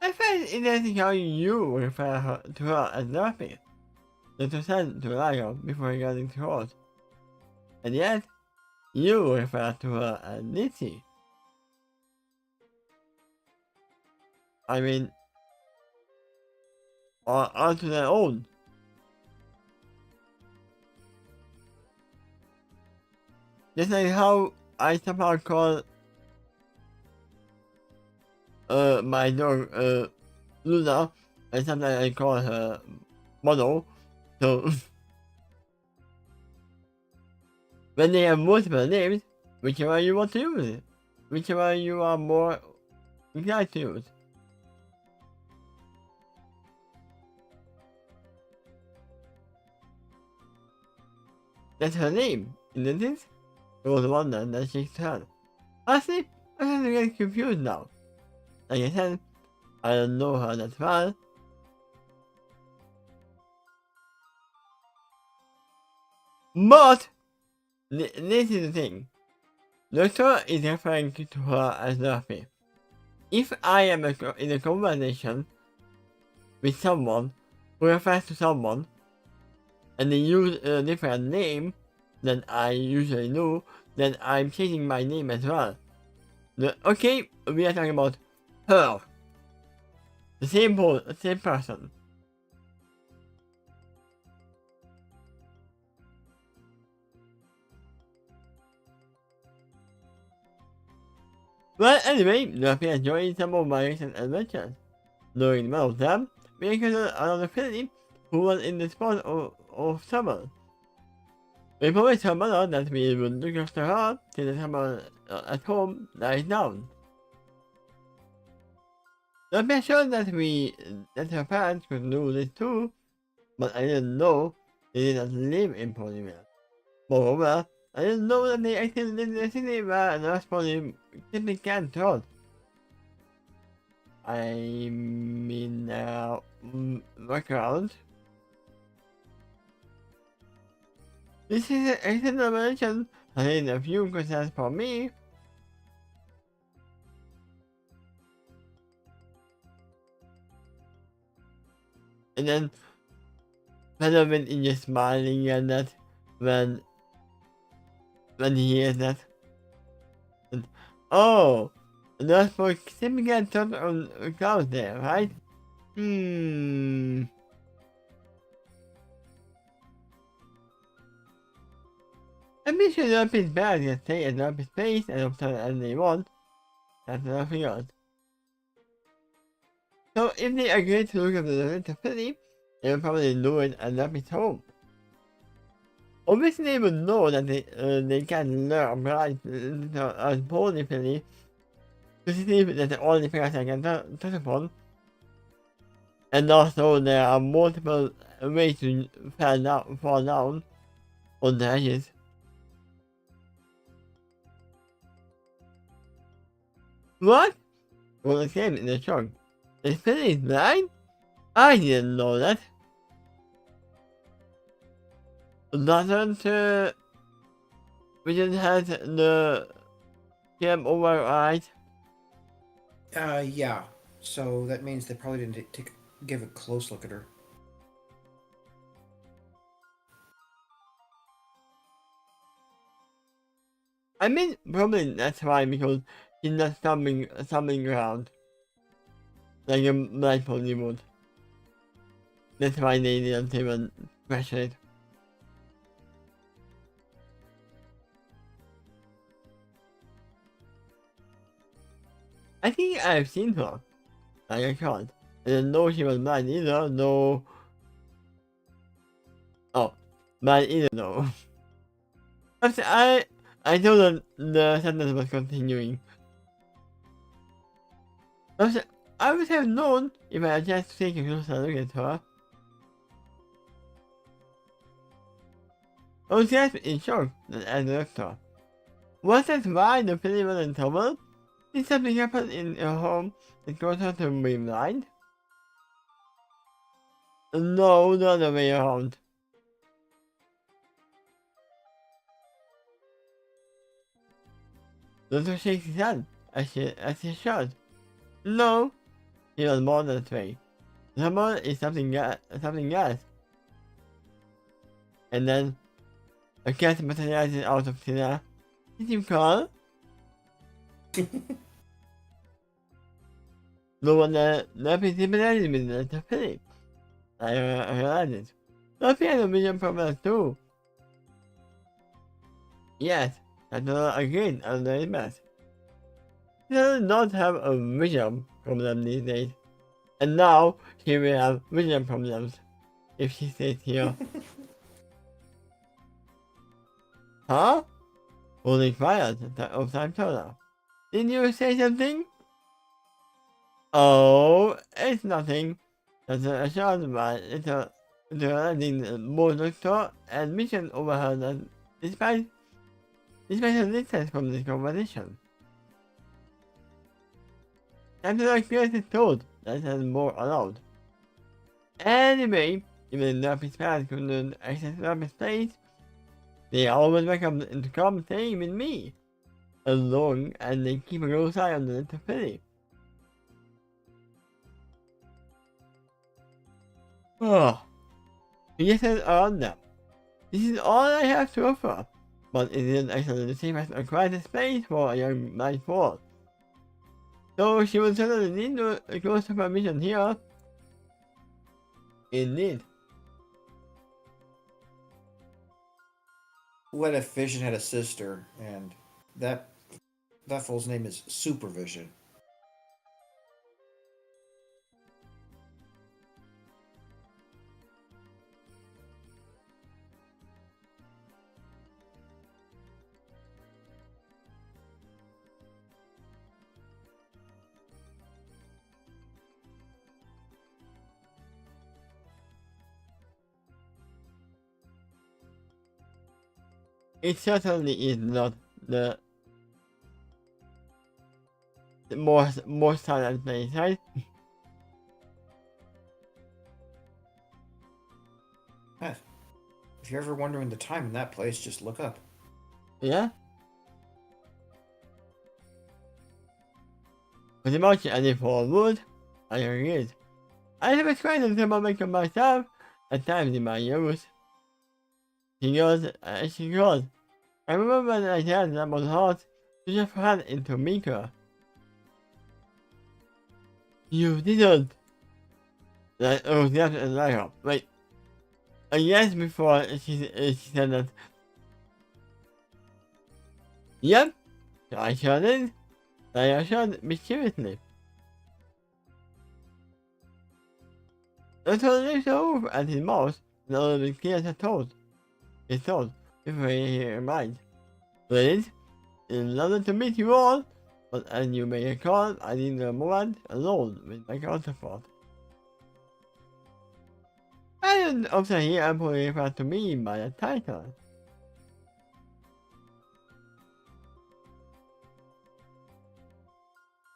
I find it interesting how you refer to her as Nerfy. Dr. said to Lyle before getting close. And yet, you refer to her as Nitty. I mean, or onto their own. Just like how I somehow call my dog Luna, and sometimes I call her Model. So when they have multiple names, whichever you want to use, whichever you are more inclined to use. That's her name, isn't it? It was wonder that she said. Honestly, I'm starting to get confused now. Like I said, I don't know her that well. But this is the thing. Doctor is referring to her as Luffy. If I am in a conversation with someone who refers to someone and they use a different name than I usually do, then I'm changing my name as well. Okay, we are talking about her. The same person. Well, anyway, Luffy enjoyed some of my recent adventures. During one of them, we encountered another Philly who was in the spot of summer. We promised her mother that we would look after her till the summer at home dies down. Luffy assured that her parents could do this too, but I didn't know they did not live in Ponyville. Moreover, I didn't know that they actually lived in the city where Nurse Pony simply can't trot. I mean, look around. This is an excellent revelation, having a few concerns for me. And then, Benjamin is just smiling at that when he hears that. And, oh, that's for simply get taught on clouds there, right? I'm pretty sure Lumpy's bad can stay at Lumpy's place and obtain as they want. That's nothing else. So if they agree to look at the little city, they will probably do it at Lumpy's home. Obviously they would know that they can learn as positively to see that the only things I can touch upon. And also there are multiple ways to fall down on the edges. What? Well, the game in the shock. The spirit is blind? I didn't know that. Doesn't Vision has the game over, right? Yeah. So that means they probably didn't give a close look at her. I mean, probably that's why, because he's not stumbling around like a blind pony would. That's why they didn't even question it. I think I've seen her. Like I can't. I didn't know she was blind either, no. Oh, blind either, no. I thought that the sentence was continuing. I would have known if I had just taken a closer look at her. I was just in shock that I looked her. Was that why the film was in trouble? Did something happen in your home that caused her to be blind? No, the other way around. Doctor shakes his head as she should. No, he was more than three. Someone is something else. And then a cat materializes out of thin air. Did you call? No wonder nothing similarly with Dr. Philip. I realized it. Sophie had a vision problem too. Yes, that's not agreed on the best. She does not have a vision problem these days. And now she will have vision problems if she stays here. Huh? Holy quiet of time solar. Did you say something? Oh, it's nothing. That's a short while interrupting the board doctor and mission overheard that despite a distance from this conversation. After the experience is told, that has more allowed. Anyway, even though his parents couldn't access Rapid's place, they are always welcome to come stay with me, as long as they keep a close eye on the little Philly. Oh, yes, around them. This is all I have to offer, but it isn't actually the same as a quiet space for a young blind fool. So she will certainly need a close supervision here. Indeed. What if Vision had a sister, and that fool's name is Supervision? It certainly is not the more silent place, right? If you're ever wondering the time in that place, just look up. Yeah? Pretty much any for wood, I agreed. I have experienced some momentum myself at times in my youth. She goes. I remember when I had that was hard to just run into Mika. You didn't. That was just a lie. Wait. A yes before she said that. Yep. I sure did. I assured mysteriously. Dr. looked over at his mouth and all the clear his thought, before he replied. Please, it's lovely to meet you all, but as you may recall, I need a moment alone with my counterpart. I don't often hear employee refer to me by a title.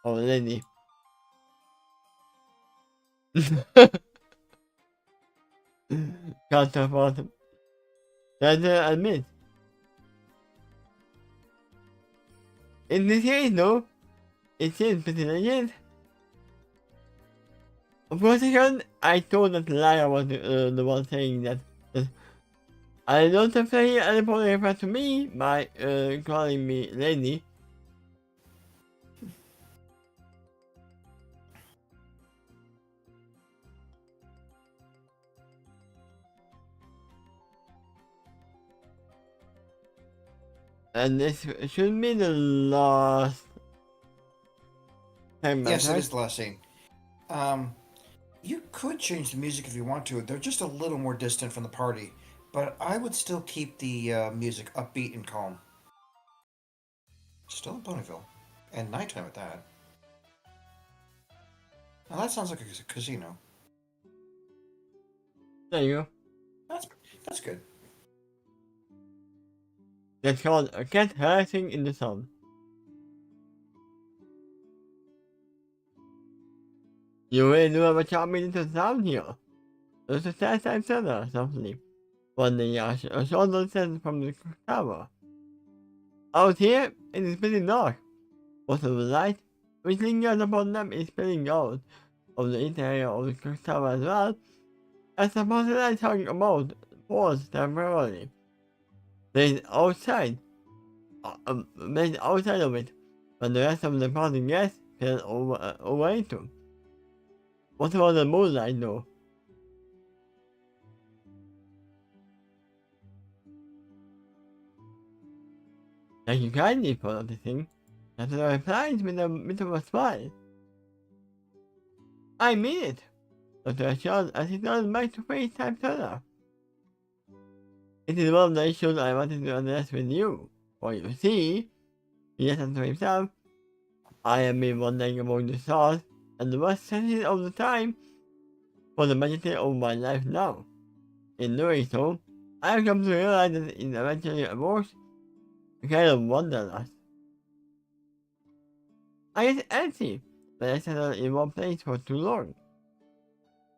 Oh, lady. Counterpart. That's admit. In this case, though, it seems pretty legit. For a second, I thought that Lara was the one saying that I don't have to hear anybody refer to me by calling me lady. And this should be the last time. Yes, it is the last scene. You could change the music if you want to. They're just a little more distant from the party, but I would still keep the music upbeat and calm. Still in Ponyville, and nighttime at that. Now that sounds like a casino. There you go. That's good. That's called a cat harassing in the sun. You really do have a charming little sound here. There's a sad time soda, softly, when the shoulder descends from the tower. Out here, it is pretty dark. Most of the light, which lingers upon them, is spilling out of the interior of the tower as well, as the light hung about pause temporarily. There's outside of it, but the rest of the party guests fell away too. What about the moonlight though? Thank you kindly for noticing. That's what I replied with a bit of a smile. I mean it, Dr. Ashard, as he turned back to face time turner. It is one of the issues I wanted to address with you. For you see, he listened to himself. I have been wandering among the stars, and the most sensitive of the time, for the majority of my life now. In doing so, I have come to realize that it eventually evokes a kind of wanderlust. I get antsy when I settle in one place for too long.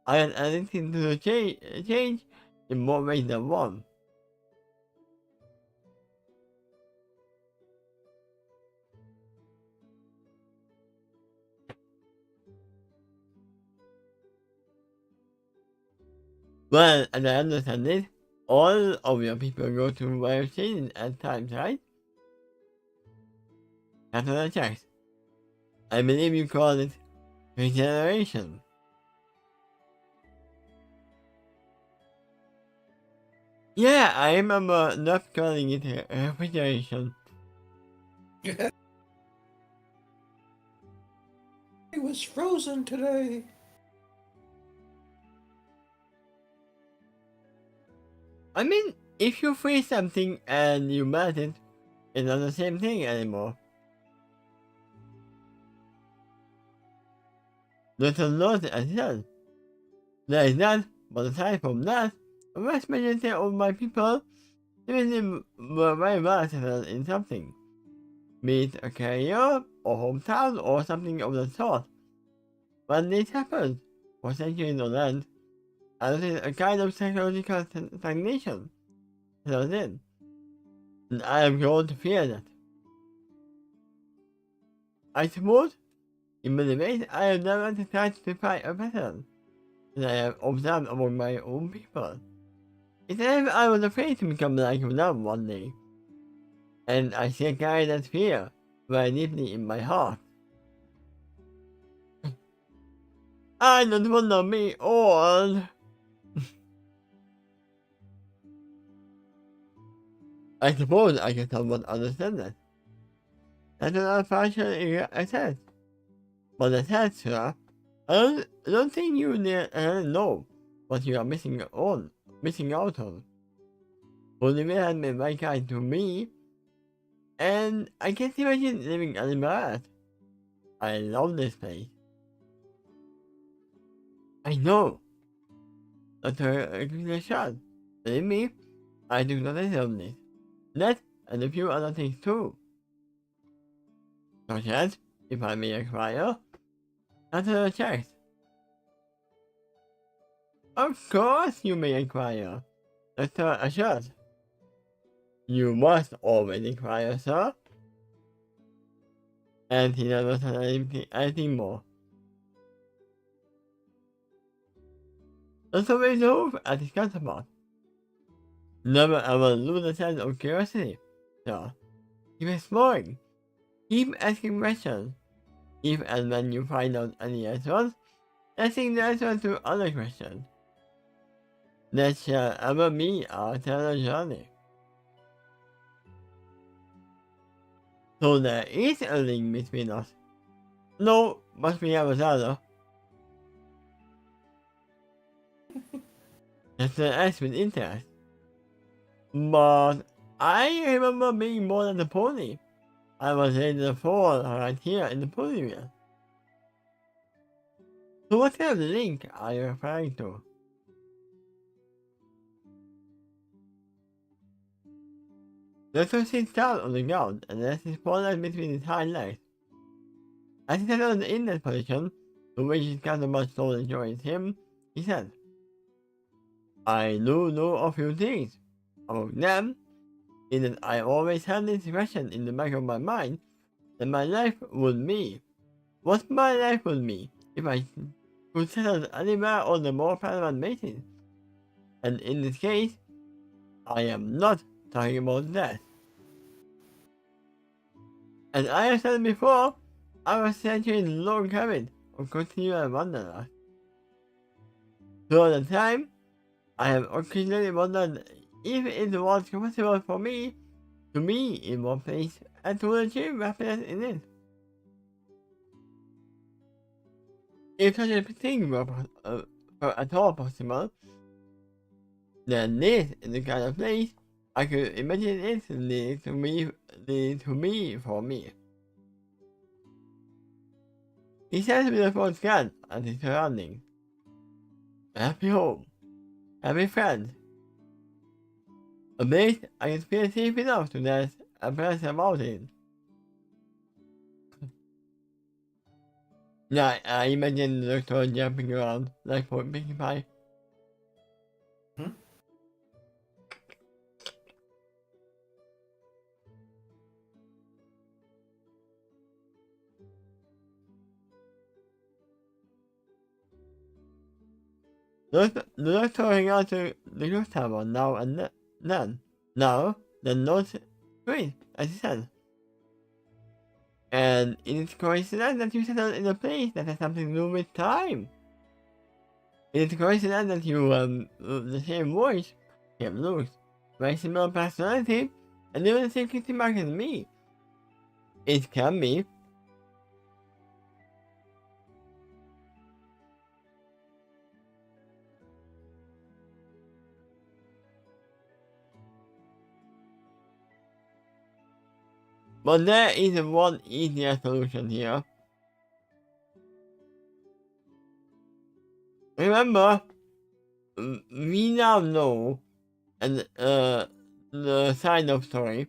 I am addicted to the change in more ways than one. Well, as I understand it, all of your people go through various changes at times, right? That's what I checked. I believe you call it regeneration. Yeah, I remember not calling it refrigeration. It was frozen today. I mean, if you freeze something and you melt it, it's not the same thing anymore. There's a lot as well. There is that, but aside from that, the vast majority of my people even were very well settled in something. Be it a career, or hometown, or something of the sort. When this happens, for centuries on end, I noticed a kind of psychological stagnation settles in, and I am grown to fear that. I suppose, in many ways, I have never tried to define a pattern that I have observed among my own people. It's as if I was afraid to become like them one day, and I still carry that fear very deeply in my heart. I don't want to be old. I suppose I can somewhat understand that. That's what I partially accept. But the sad, sir, I don't think you know what you are missing out on. Olivia has been very kind to me, and I can't imagine living anywhere else. I love this place. I know. Dr. Shad, believe me, I do not love this. That and a few other things too. Such as, if I may inquire, answer the checks. Of course you may inquire, Dr. Ashad. You must always inquire, sir. And he never said anything more. That's always hope at his counterpart. Never ever lose a sense of curiosity, sir. Keep exploring. Keep asking questions. If and when you find out any answers, asking the answer to other questions. That shall ever be our eternal journey. So there is a link between us. No, but we have another. That's an ask with interest. But I remember being born on the pony. I was in the fall right here in the pony wheel. So what kind of link are you referring to? The Doctor sits down on the ground and rests his foreleg between his hind legs. As he settles in that position, to which his customer slowly joins him, he said, I do know a few things. Among them is that I always had this question in the back of my mind that my life would be. What my life would be if I could settle anywhere on a more permanent basis. And in this case, I am not talking about that. As I have said before, I was essentially in long habit of continual wanderlust. Throughout the time, I have occasionally wondered if it was possible for me to be in one place and to achieve happiness in it. If such a thing were at all possible, then this is the kind of place I could imagine it needed to be for me. He says with a full scan at his surroundings. A happy home, happy friends. A place I can feel safe enough to dance and press about it. Yeah, I imagine the doctor jumping around like for Pinkie Pie. The doctor hang out to the ghost tower now and then. Now, the note great, as he said. And it is coincidence that you settled in a place that has something to do with time. It is coincidence that you the same voice, same looks, very similar personality, and even the same kitty mark as me. It can be. But there is one easier solution here. Remember, we now know, and the side of story,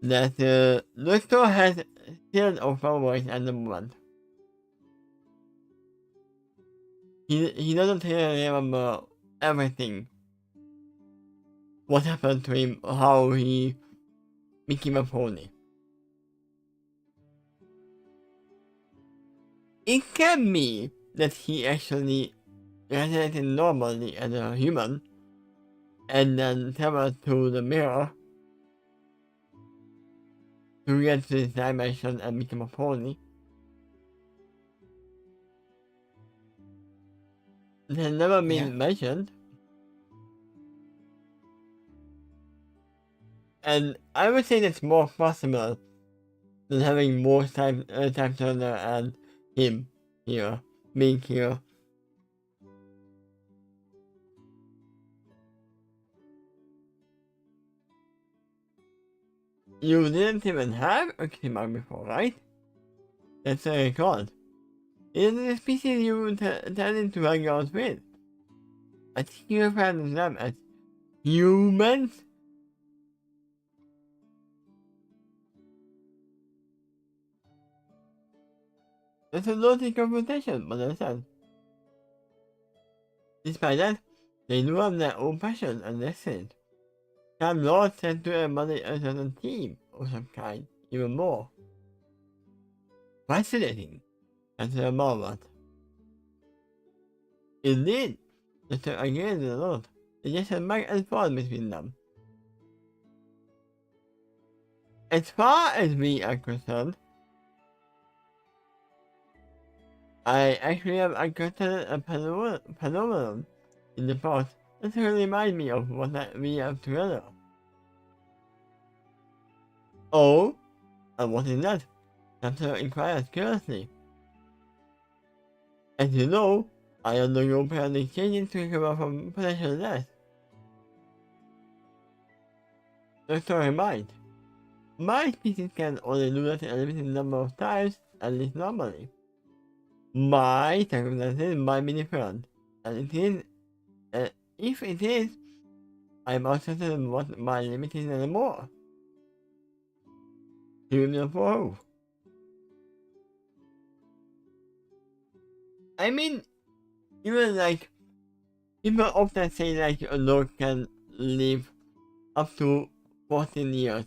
that Doctor has sealed of powers at the moment. He doesn't really remember everything. What happened to him, how he became a pony. It can be that he actually resonated normally as a human, and then traveled to the mirror to get to this dimension and become a pony. It has never been mentioned. And I would say that's more possible than having more time turner and him here, being here. You didn't even have a Kimar before, right? That's what I recalled. It is the species you tended to hang out with. I think you refer to them as humans. It's a lousy confrontation, but I said. Despite that, they do have their own passion and destiny. Some lords tend to embody a certain theme of some kind, even more. Fascinating, answered the moment. Indeed, Mr. agreed with the Lord. They just had back and forth between them. As far as we are concerned, I actually have encountered a phenomenon in the past that really reminds me of what we have together. Oh, and what is that? Samson inquires curiously. As you know, I undergo periodic changes to recover from potential death. Doctor reminds, my species can only do that a limited number of times, at least normally. My circumstances might be different, and if it is, I'm uncertain what my limit is anymore. Give me a proof. I mean, even like, people often say like a dog can live up to 14 years.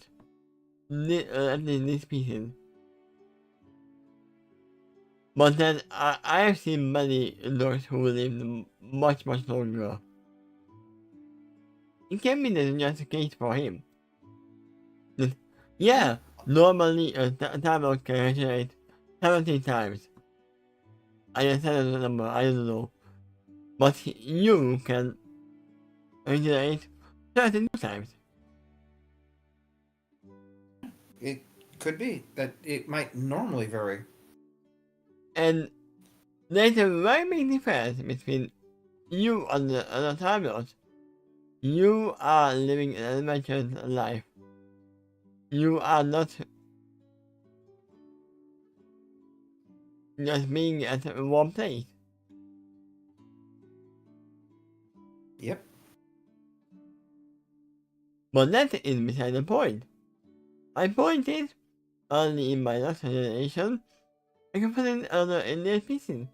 At least this species. But then I have seen many dogs who live much longer. It can be that just the case for him. Yeah, normally a timeout can regenerate 70 times. I just said the number, I don't know. But you can regenerate 32 times. It could be that it might normally vary. And there's a very big difference between you and the other timeouts. You are living an adventurous life. You are not just being at one place. Yep. But that is beside the point. My point is, early in my last generation, I confronted another alien species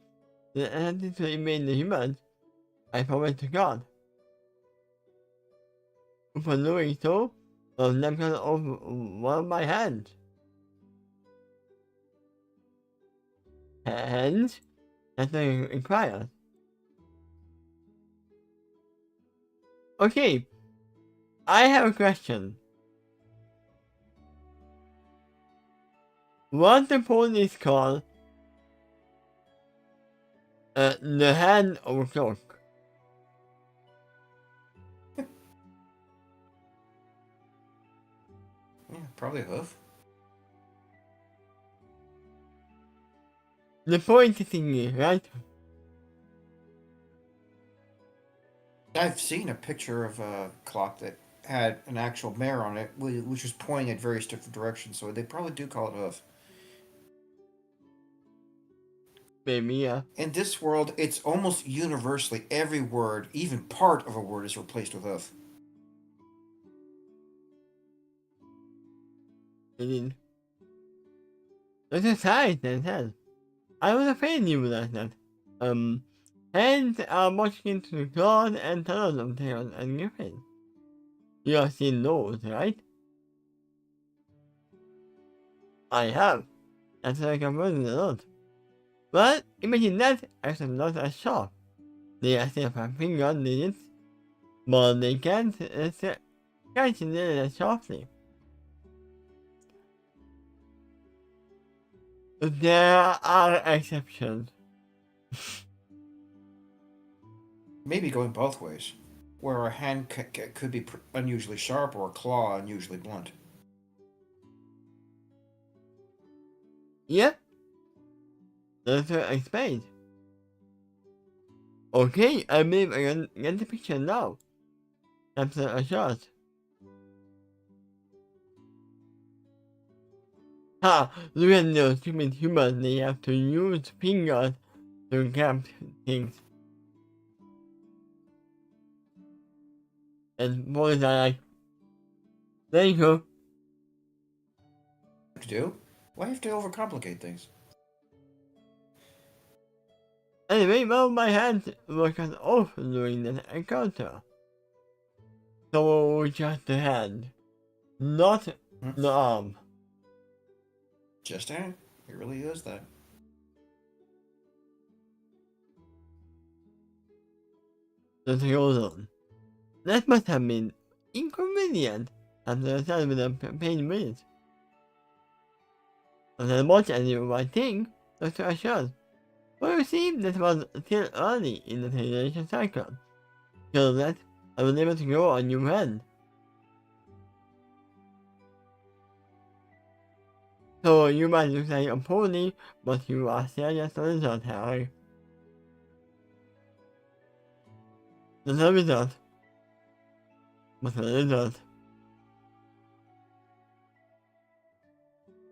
that attempted to invade the humans. I promised to God. Upon doing so, one of them cut off one of my hands. Hands? That's what it requires. Okay, I have a question. What the police call the hand of a clock? Yeah, probably a hoof. The pointy thingy, right? I've seen a picture of a clock that had an actual mare on it, which was pointing at various different directions. So they probably do call it hoof. Maybe, yeah. In this world, it's almost universally every word, even part of a word, is replaced with hoof. I mean, there's a size that says. I was afraid you would like that. Hands are much into the claws and talons of tails and griffins. You have seen those, right? I have. That's like a version a lot. But imagine that as not as sharp. They are still have finger digits, but they can't catch it as sharply. There are exceptions. Maybe going both ways, where a hand could be unusually sharp or a claw unusually blunt. Yep. That's what I explained. Okay, I believe I can get the picture now. That's a shot. Ha! Look at those stupid humans, they have to use fingers to grab things. And boys are like, there you go. To do? Why have to overcomplicate things? Anyway, well, my hands were cut off during that encounter. So just the hand, not the arm. Just hand. It really is that. The goes on. That must have been inconvenient after I started with a pain minute. As I watched as you might think, Dr. assured. But you see, that was still early in the generation cycle. So that I was able to grow a new hand. So you might look like a pony, but you are still just a lizard, Harry. Not a lizard, but a lizard.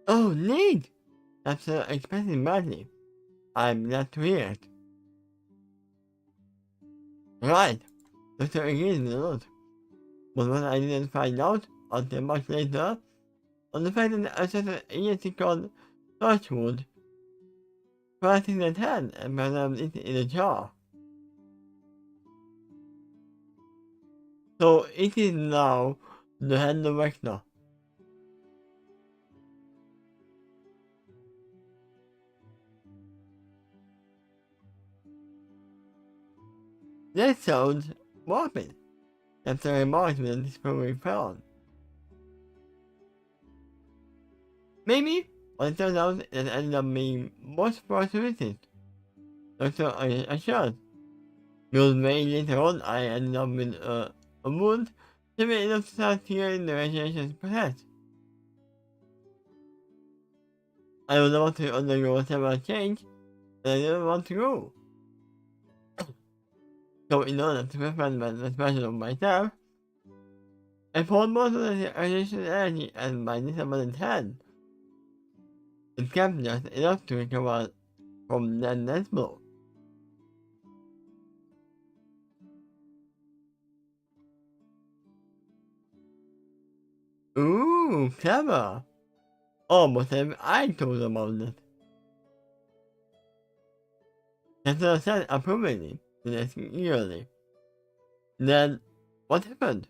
Oh, neat! That's expensive badly. I'm glad to hear it. Right, Dr. agrees with a lot. But what I didn't find out until much later on the fact that a certain agency called Torchwood pressing the hand and put it in a jar. So it is now the hand director. That sounds morbid. That's the remark when the discovery found. Maybe what it turns out it ended up being more prosperous. Doctor assured. Because way later on I ended up with a wound to be enough to start hearing the radiation's process. I was about to undergo several change and I didn't want to go. So in order to prevent the expression of myself, I poured most of the radiation energy and my disabling hand. It kept just enough to recover from that next blow. Ooh, clever! Almost as if I told about it. Chancellor said approvingly, and asking eagerly. Then, what happened?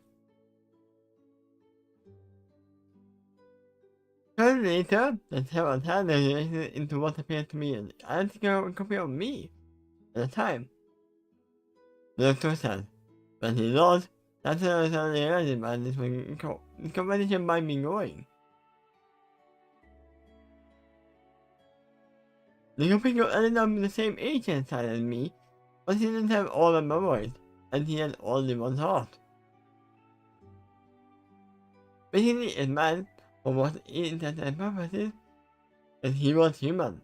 Shortly later, the several times related into what appeared to me an identical copy of me at the time. The doctor said, when he lost, that's when I suddenly realized that this competition might be going. The computer ended up with the same agent side as me, but he didn't have all the memories, and he had only one heart. Basically, it meant, for what intents and purposes, that he was human.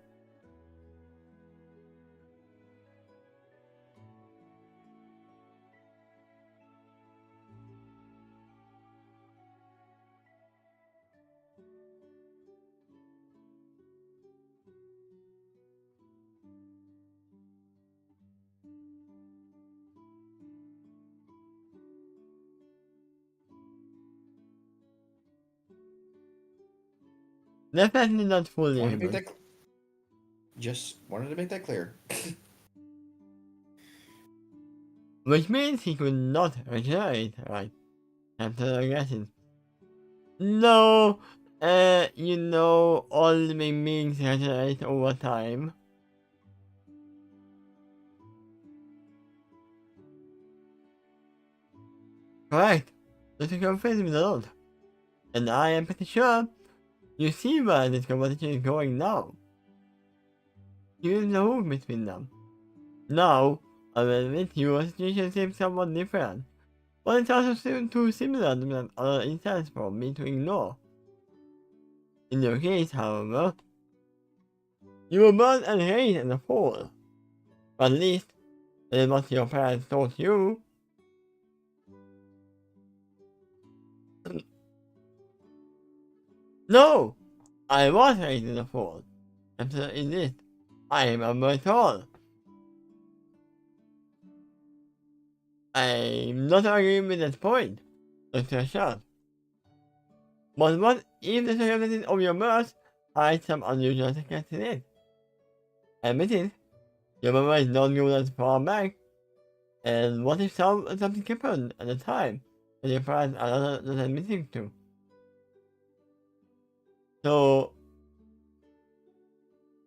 Definitely not fully Wanted to make human. that just wanted to make that clear. Which means he could not regenerate, right? After regression. No, you know, all living beings regenerate over time. Correct. This is confusing me a lot. And I am pretty sure you see where this conversation is going now. You is the move between them. Now, I will admit your situation seems somewhat different, but it's also too similar to that other instance for me to ignore. In your case, however, you were born and raised as a fool. At least, that is what your parents taught you. No! I was raised as a fool. After this, I remember it all. I'm not arguing with that point, Dr. Shah. But what if the circumstances of your birth hide some unusual secrets in it? Admit it, your memory is not good as far back, and what if something happened at the time that your parents are not admitting to? So,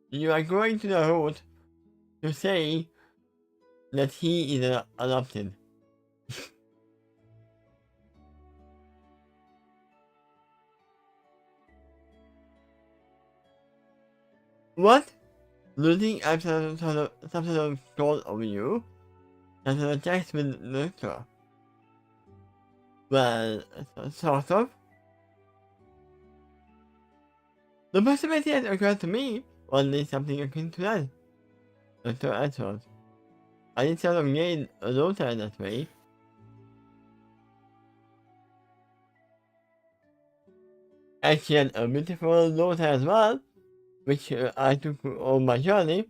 you are going to the route to say that he is adopted. What? Losing some sort of control over you? That's an attack with Luthor. Well, sort of. The possibility that occurred to me was at least something akin to that. Luthor answered. I did sort of gain a daughter in that way. I she had a beautiful daughter as well, which I took on my journey.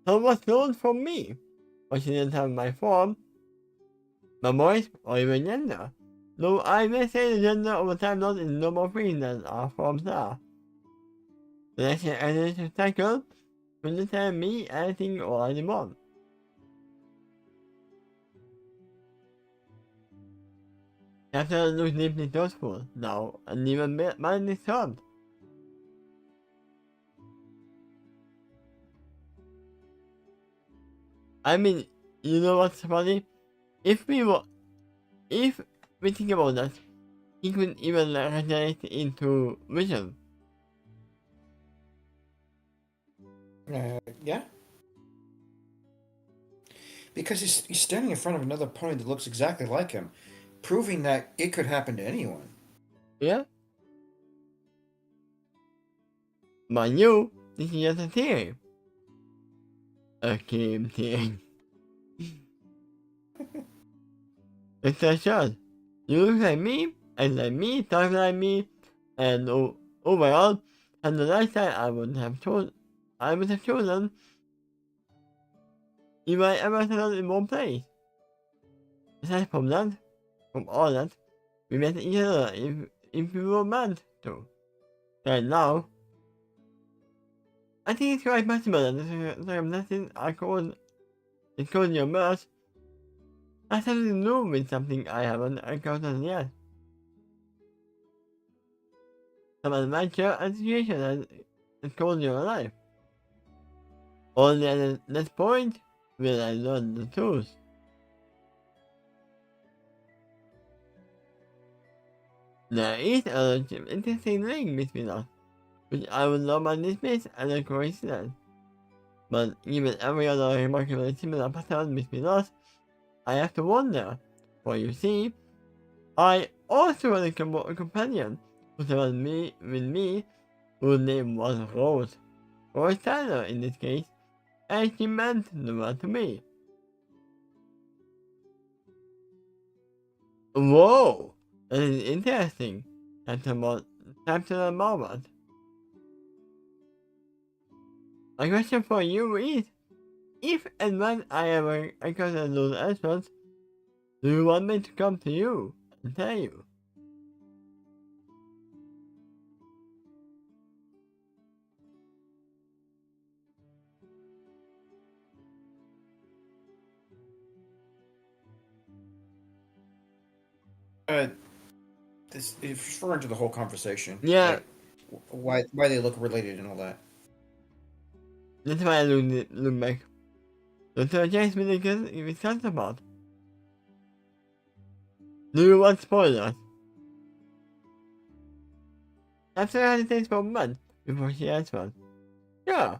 So it was stolen from me, but she didn't have my form, my voice, or even gender. though I may say the gender of a Time Lord is no more free than our forms are. The next editor cycle will tell me anything or I want. After look deeply thoughtful now, and even mildly thought. I mean, you know what's funny? If we think about that, he could even regenerate into vision. Yeah. Because he's standing in front of another pony that looks exactly like him, proving that it could happen to anyone. Yeah? But you, this is just a theory. A game theory. It's a shot. You look like me, and like me, talk like me, and overall, and the lifestyle I would have chosen if I ever settled in one place. Aside from that, from all that, we met each other if we were meant to. Right now, I think it's quite possible that the circumstances are causing your birth has something to do with something I haven't encountered yet. Some adventure and situation that caused your life. Only at that point will I learn the truth. There is a interesting link between us, which I would normally dismiss as a coincidence. But even every other remarkably similar pattern between us, I have to wonder. For you see, I also had a companion who was with me, whose name was Rose, or Tyler in this case, and she meant the world to me. Whoa! That is interesting. That's a moment. My question for you is, if and when I ever encounter those answers, do you want me to come to you and tell you? This is referring to the whole conversation. Yeah, Like, why they look related and all that. that's why I look back. So suggest me to discuss about. Do you want spoilers? After hesitates for a month before she answered. Yeah,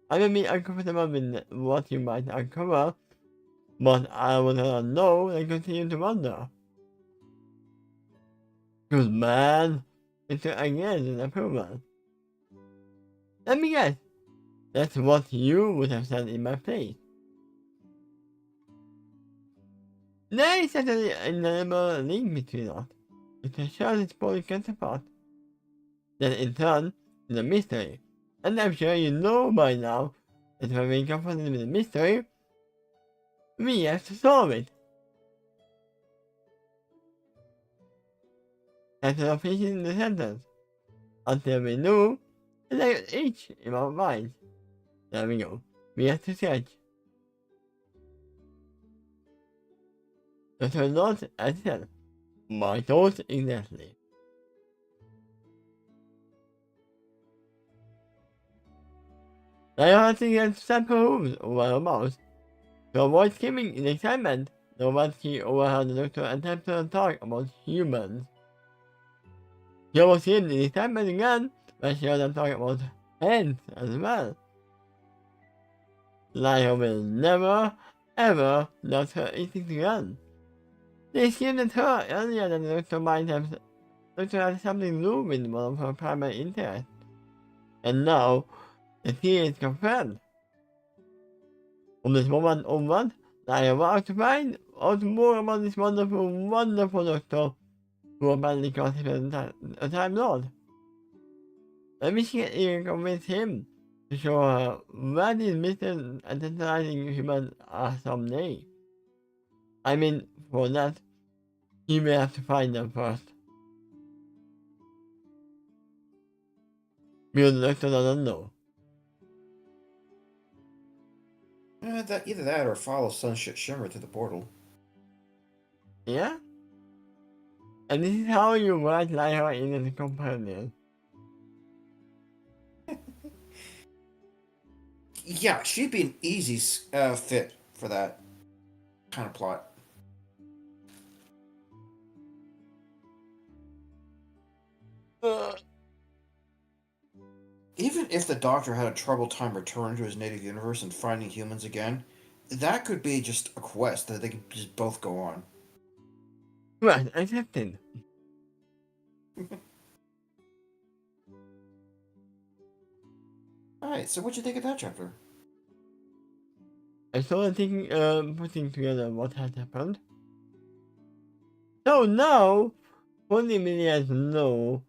I may be uncomfortable with what you might uncover, but I would rather know than continue to wonder. Good man, it's again an approval. Let me guess, that's what you would have said in my place. There is certainly an indelible link between us. It's a Charlotte's Polly counterpart. That in turn is a mystery. And I'm sure you know by now that when we confronted with a mystery, we have to solve it. That's an official in the sentence. Until we know, and I each in our minds. There we go. We have to search. But not as said. My thoughts exactly. I have to get sample rooms over her mouth. To avoid screaming in excitement, Nobody overheard the doctor attempt to talk about humans. He almost screamed in excitement again, but she heard them talk about hands as well. Lyra will never, ever let her instinct run. They screamed at her earlier than the doctor might have. Doctor had something to do with one of her primary interests. And now, the theory is confirmed. From this moment onward, Lyra vowed to find out more about this wonderful, wonderful doctor who apparently calls himself a Time Lord. Let me see if you can convince him to show her where these mysteries and tantalizing humans are someday. I mean, for that, he may have to find them first. Because the Doctor doesn't know. Either that or follow Sunset Shimmer to the portal. Yeah? And this is how you write Lyra in as a companion. Yeah, she'd be an easy fit for that kind of plot. Even if the Doctor had a troubled time returning to his native universe and finding humans again, that could be just a quest that they could just both go on. Right, accepted. Alright, so what'd you think of that chapter? I started thinking, putting together what had happened. So now, 40 millions know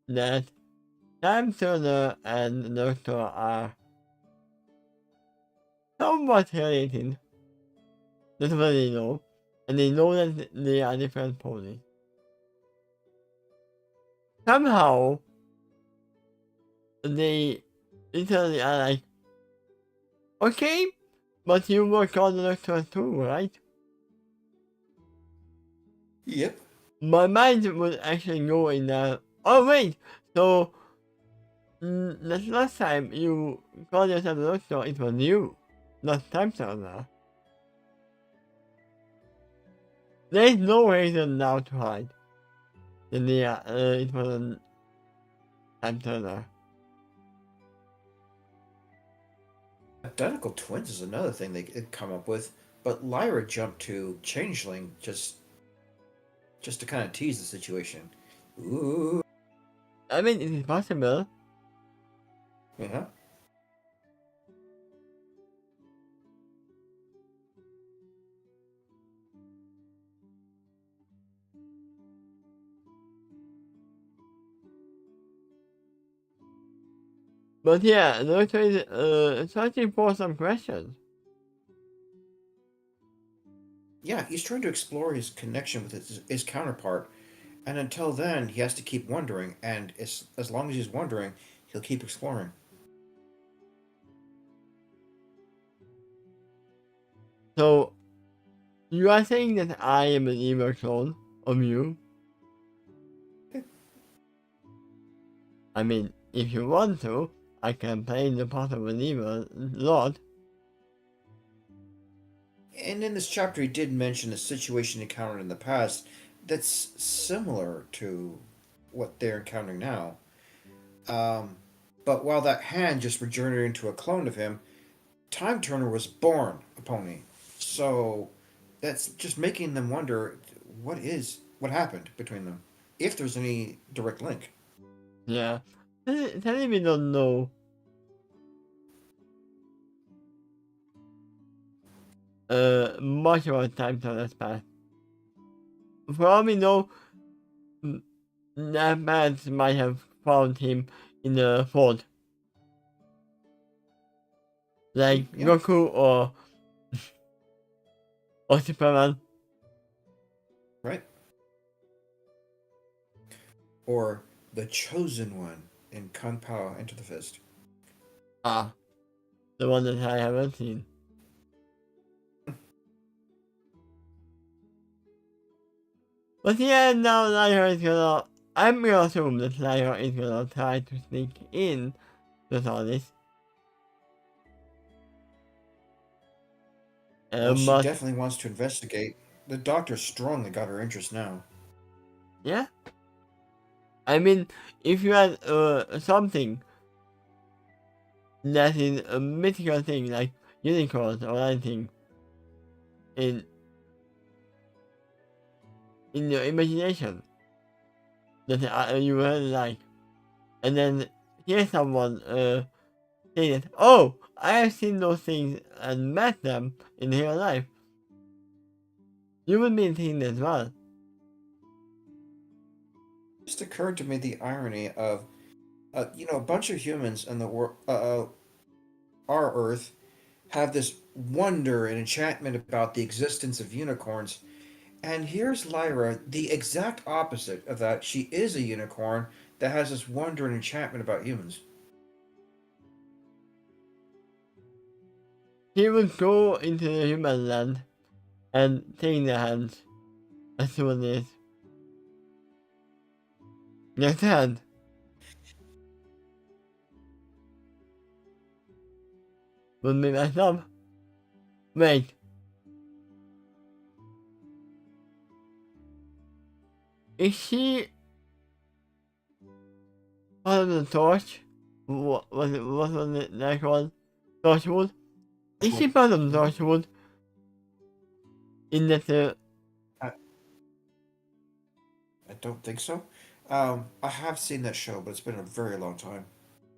that Time Turner and the Doctor are somewhat related. That's what they know. And they know that they are different ponies. Somehow, they literally are like, okay, but you work on the Doctor too, right? Yep. My mind would actually go in that. Oh wait, so the last time you called yourself the Doctor, it was you, not Time Turner. There is no reason now to hide that they are, it wasn't Time Turner. Identical twins is another thing they could come up with, but Lyra jumped to Changeling just to kind of tease the situation. Ooh. I mean, it is possible. Yeah. But yeah, the Doctor is searching for some questions. Yeah, he's trying to explore his connection with his counterpart, and until then, he has to keep wondering, and as long as he's wondering, he'll keep exploring. So, you are saying that I am an evil clone of you? I mean, if you want to, I can play the part of an evil lord. And in this chapter, he did mention a situation encountered in the past that's similar to what they're encountering now. But while that hand just regenerated into a clone of him, Time Turner was born a pony. So that's just making them wonder what happened between them, if there's any direct link. Yeah. Tell me don't know. Much about Time Turner's past. For all we know, that man might have found him in the fort. Like Yeah. Goku or Superman. Right? Or the Chosen One in Kung Pao Enter the Fist. Ah, the one that I haven't seen. But yeah, now Lyra is gonna. I'm gonna assume that Lyra is gonna try to sneak in the TARDIS. Well, she But definitely wants to investigate. The Doctor strongly got her interest now. yeah, I mean, if you had something that is a mythical thing like unicorns or anything in your imagination that you really like, and then hear someone say that, oh, I have seen those things and met them in real life, you would be thinking as well. It just occurred to me the irony of, a bunch of humans in the world, our Earth, have this wonder and enchantment about the existence of unicorns, And here's Lyra, the exact opposite of that. She is a unicorn that has this wonder and enchantment about humans. He would go into the human land and take their hands as souvenirs. Next hand. Would be myself. Wait. Is she part of the torch? What was it that called? Torchwood? Is she part of the Torchwood? In that I, I don't think so. I have seen that show, but it's been a very long time.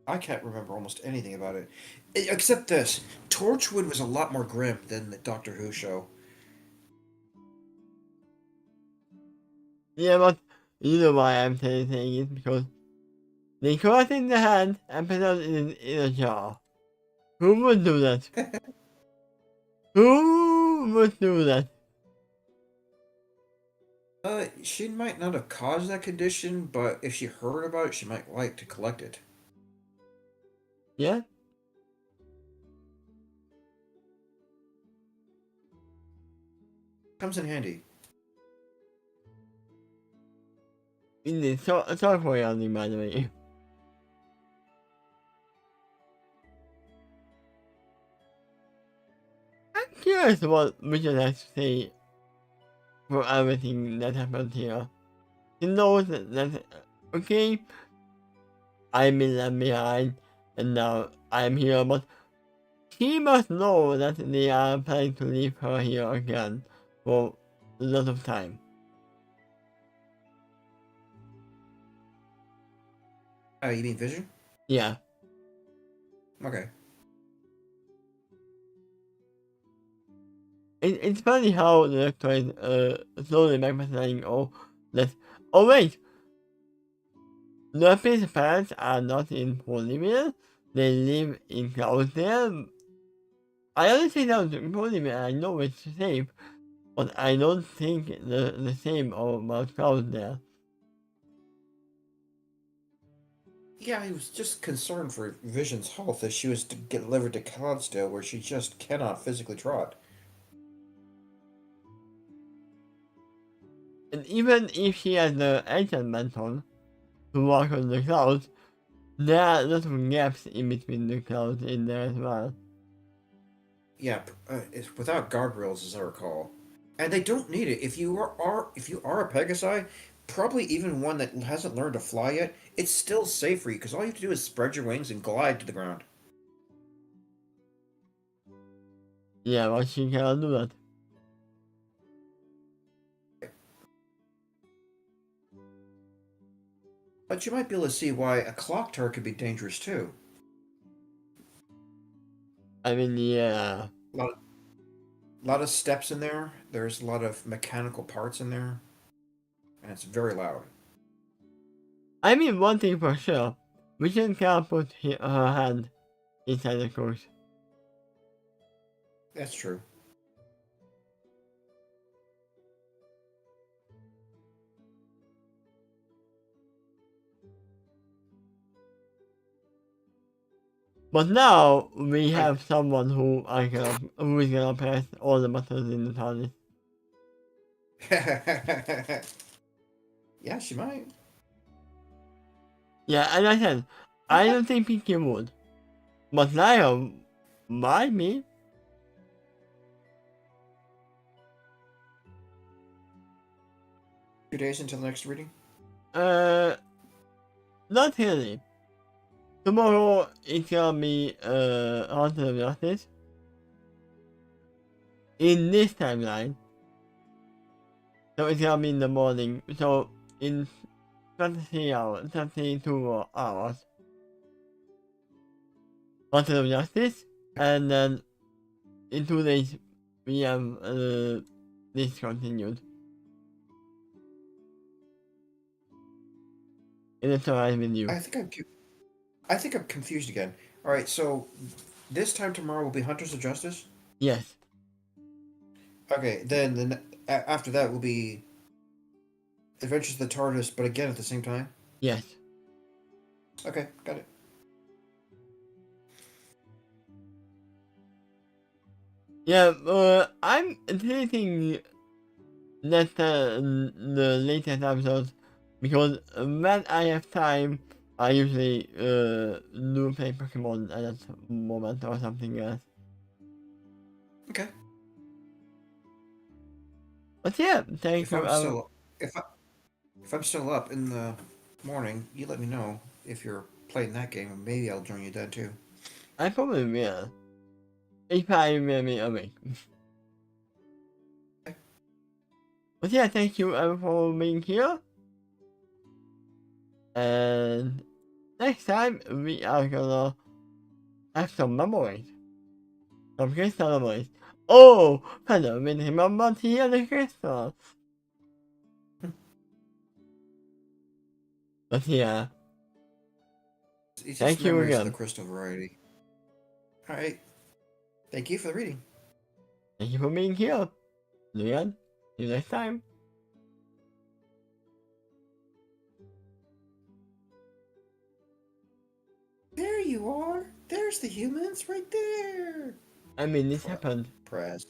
I can't remember almost anything about it. Except this. Torchwood was a lot more grim than the Doctor Who show. yeah, but you know why I'm saying it, because they cut in the hand and put it in a jar. Who would do that? Who would do that? She might not have caused that condition, but if she heard about it, she might like to collect it. Yeah? Comes in handy. In the talk for you, by the way. I'm curious what Richard has to say for everything that happened here. He knows that okay, I'm been left behind, and now I'm here, but he must know that they are planning to leave her here again for a lot of time. You mean Vision? Yeah. Okay. It's funny how the Doctor is slowly saying, oh, that, oh wait, Luffy's parents are not in Polymere, they live in Cloud there. I honestly don't in Polymere, I know it's safe, but I don't think the same about Cloud there. Yeah, he was just concerned for Vision's health as she was to get delivered to Cloudsdale, where she just cannot physically trot. And even if she has the ancient mental to walk on the clouds, there are little gaps in between the clouds in there as well. Yeah, it's without guardrails, as I recall, and they don't need it. If you are a Pegasi, probably even one that hasn't learned to fly yet, it's still safe for you because all you have to do is spread your wings and glide to the ground. Yeah, but she cannot do that. But you might be able to see why a clock tower could be dangerous too. I mean, yeah. A lot of steps in there. There's a lot of mechanical parts in there, and it's very loud. I mean, one thing for sure, we cannot put her hand inside the course. That's true. But now we have someone who who is gonna pass all the buttons in the TARDIS. Yeah, she might. Yeah, and I said, I don't think Pinky would. But Lyra might be. 2 days until the next reading. Not really. Tomorrow it's gonna be Haunted of Justice. In this timeline. So it's gonna be in the morning. So in 23 hours, 32 hours. Haunted of Justice. And then in 2 days we have this continued. And it's alright with you. I think I'm confused again. All right, so this time tomorrow will be Hunters of Justice. Yes. Okay, then After that will be Adventures of the TARDIS, but again at the same time. Yes. Okay, got it. Yeah, I'm thinking that the latest episodes because when I have time, I usually do play Pokemon at that moment or something else. Okay. But yeah, thank If you. I'm still if I'm still up in the morning, you let me know if you're playing that game, and maybe I'll join you then too. I probably will. If I will be awake. Okay. But yeah, thank you for being here. And next time we are gonna have some memories. Some crystal memories. Oh, hello, with him about here the crystals. But yeah, It's just thank you memories of the again. crystal variety. All right. Thank you for the reading. Thank you for being here. Luyan, see you next time. There you are. There's the humans right there. I mean, this happened. Press.